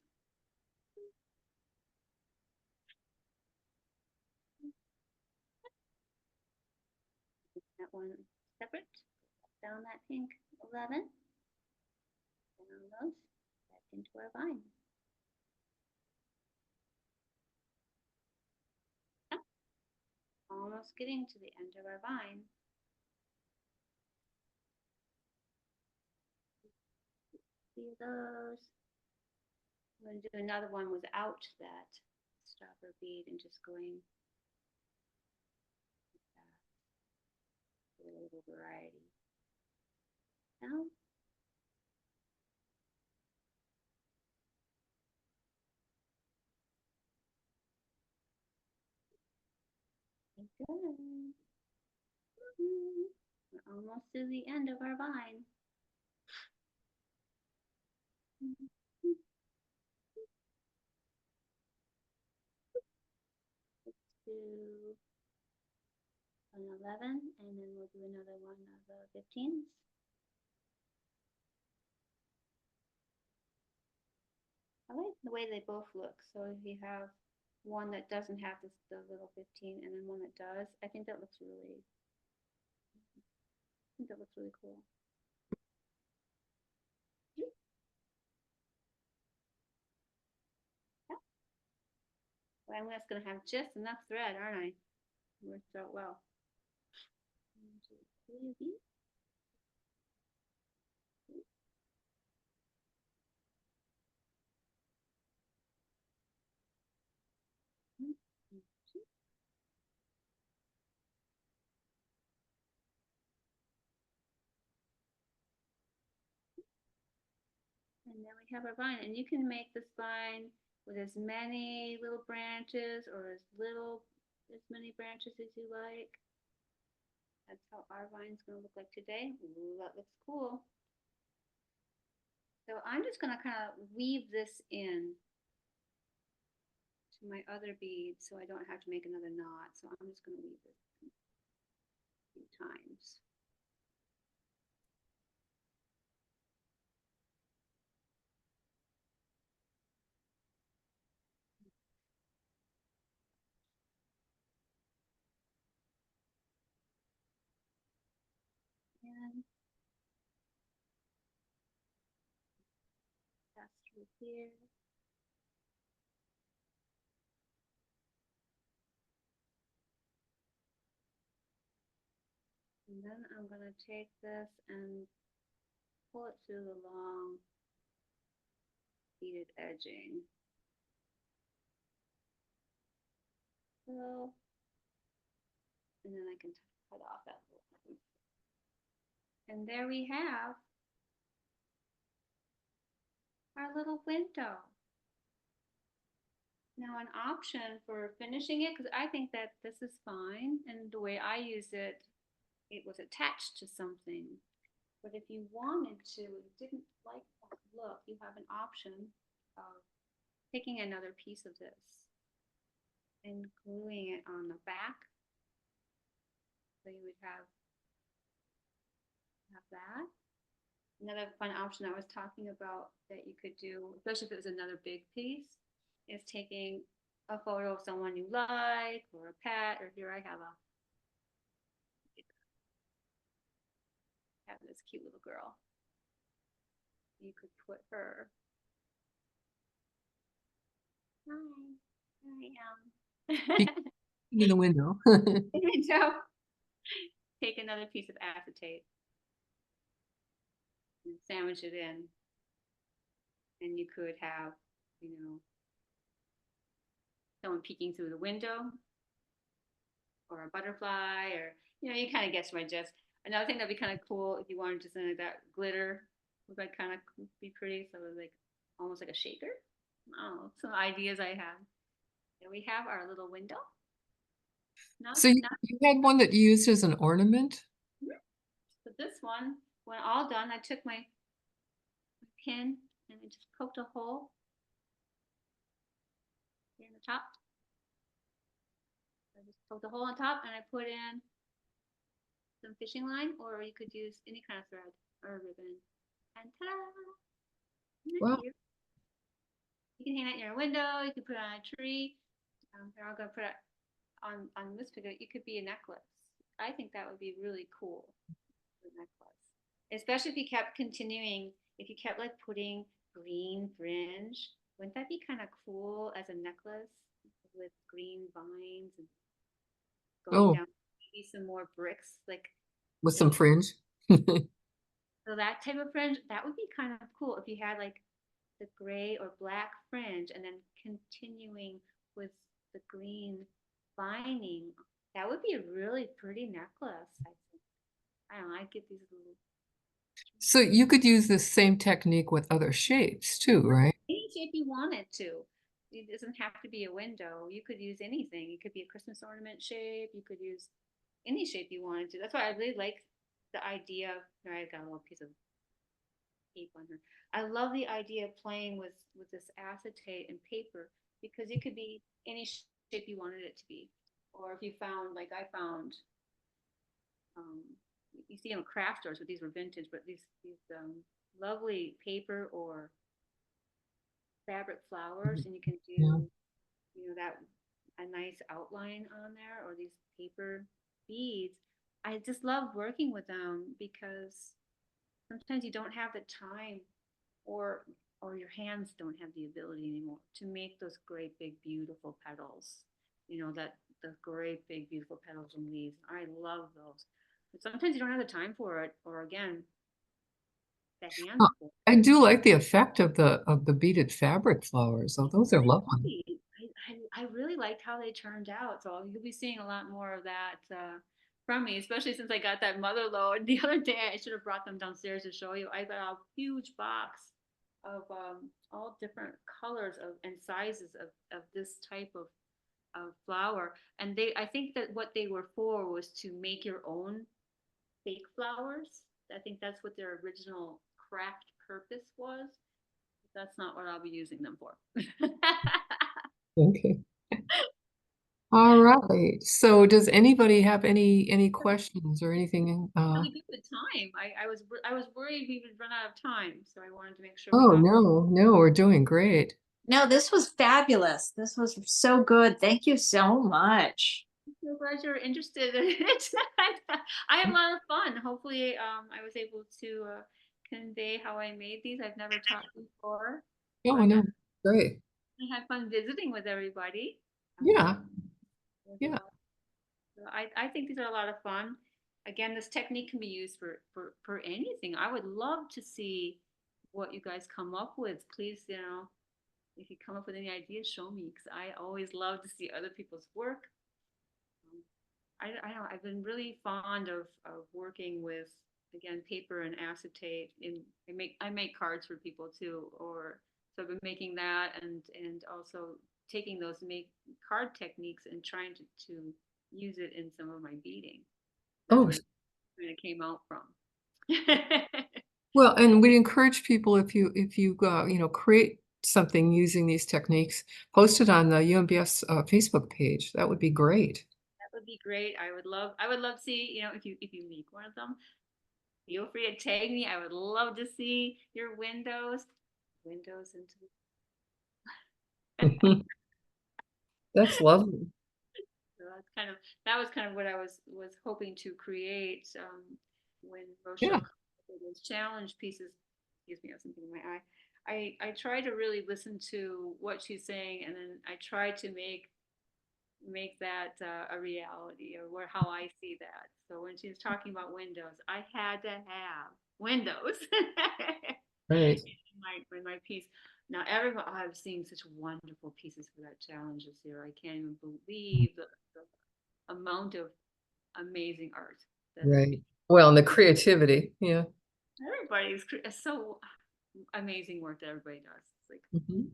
That one separate. Down that pink 11. Down those. Back into our vine. Oh, almost getting to the end of our vine. See those. I'm going to do another one without that stopper bead and just going with that. A little variety. Now, good. We're almost to the end of our vine. Let's do an 11 and then we'll do another one of the 15s. I like the way they both look. So if you have one that doesn't have this, the little 15 and then one that does, I think that looks really cool. Yeah. Well, I'm just gonna have just enough thread, aren't I? Worked out well. 1, 2, 3 of these. And then we have our vine, and you can make this vine with as many little branches or as many branches as you like. That's how our vine's gonna look like today. Ooh, that looks cool. So I'm just gonna kind of weave this in to my other bead so I don't have to make another knot. So I'm just gonna weave this in a few times. And pass through here. And then I'm gonna take this and pull it through the long beaded edging. So, and then I can cut off that little thing. And there we have our little window. Now an option for finishing it, because I think that this is fine, and the way I use it, it was attached to something. But if you wanted to, didn't like that look, you have an option of taking another piece of this and gluing it on the back. So you would have that. Another fun option I was talking about that you could do, especially if it was another big piece, is taking a photo of someone you like or a pet, or here I have this cute little girl. You could put her. Hi, I am. In the window. So take another piece of acetate and sandwich it in. And you could have, someone peeking through the window or a butterfly, or, you kind of guess my gist. Another thing that'd be kind of cool if you wanted just like that glitter would like kind of be pretty. So it was like almost like a shaker. Oh, some ideas I have. There we have our little window. So you had one that you used as an ornament? But this one, when all done, I took my pin and I just poked a hole here in the top. I just poked a hole on top and I put in some fishing line, or you could use any kind of thread or ribbon. And ta-da! Wow. You can hang it in your window, you can put it on a tree. They're all gonna put it on this figure. It could be a necklace. I think that would be really cool. Necklace, especially if you kept continuing, if you kept like putting green fringe, wouldn't that be kind of cool as a necklace with green vines and going down maybe some more bricks, like with some fringe? So that type of fringe, that would be kind of cool if you had like the gray or black fringe and then continuing with the green vining. That would be a really pretty necklace, I think. I don't know, I'd get these little. So you could use this same technique with other shapes too, right? Any shape you wanted to. It doesn't have to be a window. You could use anything. It could be a Christmas ornament shape. You could use any shape you wanted to. That's why I really like the idea of, I got a little piece of tape on her. I love the idea of playing with this acetate and paper, because it could be any shape you wanted it to be. Or if you found, like I found, you see them in craft stores, but these were vintage, but these lovely paper or fabric flowers, and you can do that a nice outline on there, or these paper beads. I just love working with them because sometimes you don't have the time, or your hands don't have the ability anymore to make those great big beautiful petals, that the great big beautiful petals and leaves. I love those, but sometimes you don't have the time for it, or again, the hands. I do like the effect of the beaded fabric flowers. Oh, those are lovely. I really liked how they turned out. So you'll be seeing a lot more of that from me, especially since I got that mother load the other day. I should have brought them downstairs to show you. I got a huge box all different colors of and sizes of this type of flower. And I think that what they were for was to make your own fake flowers. I think that's what their original craft purpose was. That's not what I'll be using them for. Okay. All right. So does anybody have any questions or anything? Really good with time. I was worried we would run out of time, so I wanted to make sure we Oh, got. no, we're doing great. No, this was fabulous. This was so good. Thank you so much. I'm so glad you're interested in it. I had a lot of fun. Hopefully, I was able to convey how I made these. I've never taught before, Oh, but no, great. I had fun visiting with everybody. Yeah, It was a yeah. lot. So I think these are a lot of fun. Again, this technique can be used for anything. I would love to see what you guys come up with. Please, if you come up with any ideas, show me because I always love to see other people's work. I don't, I've been really fond of working with again paper and acetate. I make cards for people too, or so I've been making that and also taking those make card techniques and trying to use it in some of my beading. That's Oh, where it kind of came out from. well, and we'd encourage people if you create something using these techniques, post it on the UMBS Facebook page. That would be great. That would be great. I would love to see, if you make one of them, feel free to tag me. I would love to see your windows into That's lovely. so that was kind of what I was hoping to create when Yeah. Rochelle created those challenge pieces. Excuse me, I have something in my eye. I try to really listen to what she's saying, and then I try to make that a reality or how I see that. So when she's talking about windows, I had to have windows Right. in my piece. Now everyone, I've seen such wonderful pieces for that challenge this year. I can't even believe the amount of amazing art that has Right. Well, and the creativity. Yeah. everybody's so amazing work that everybody does. It's like Mhm.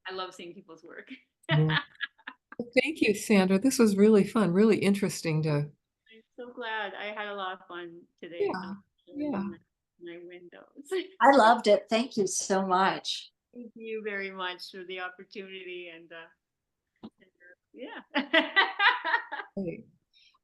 I love seeing people's work. Yeah. Well, thank you, Sandra. This was really fun, really interesting to. I'm so glad I had a lot of fun today Yeah. showing Yeah. you my windows. I loved it. Thank you so much. Thank you very much for the opportunity yeah. Great.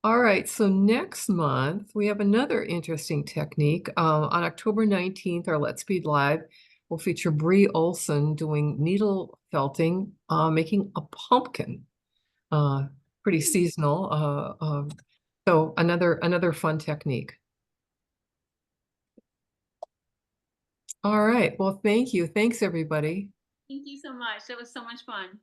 All right, so next month we have another interesting technique. On October 19th, our Let's Bead Live will feature Bree Olson doing needle felting, making a pumpkin. Pretty seasonal. So another fun technique. All right, well, thank you. Thanks, everybody. Thank you so much. That was so much fun.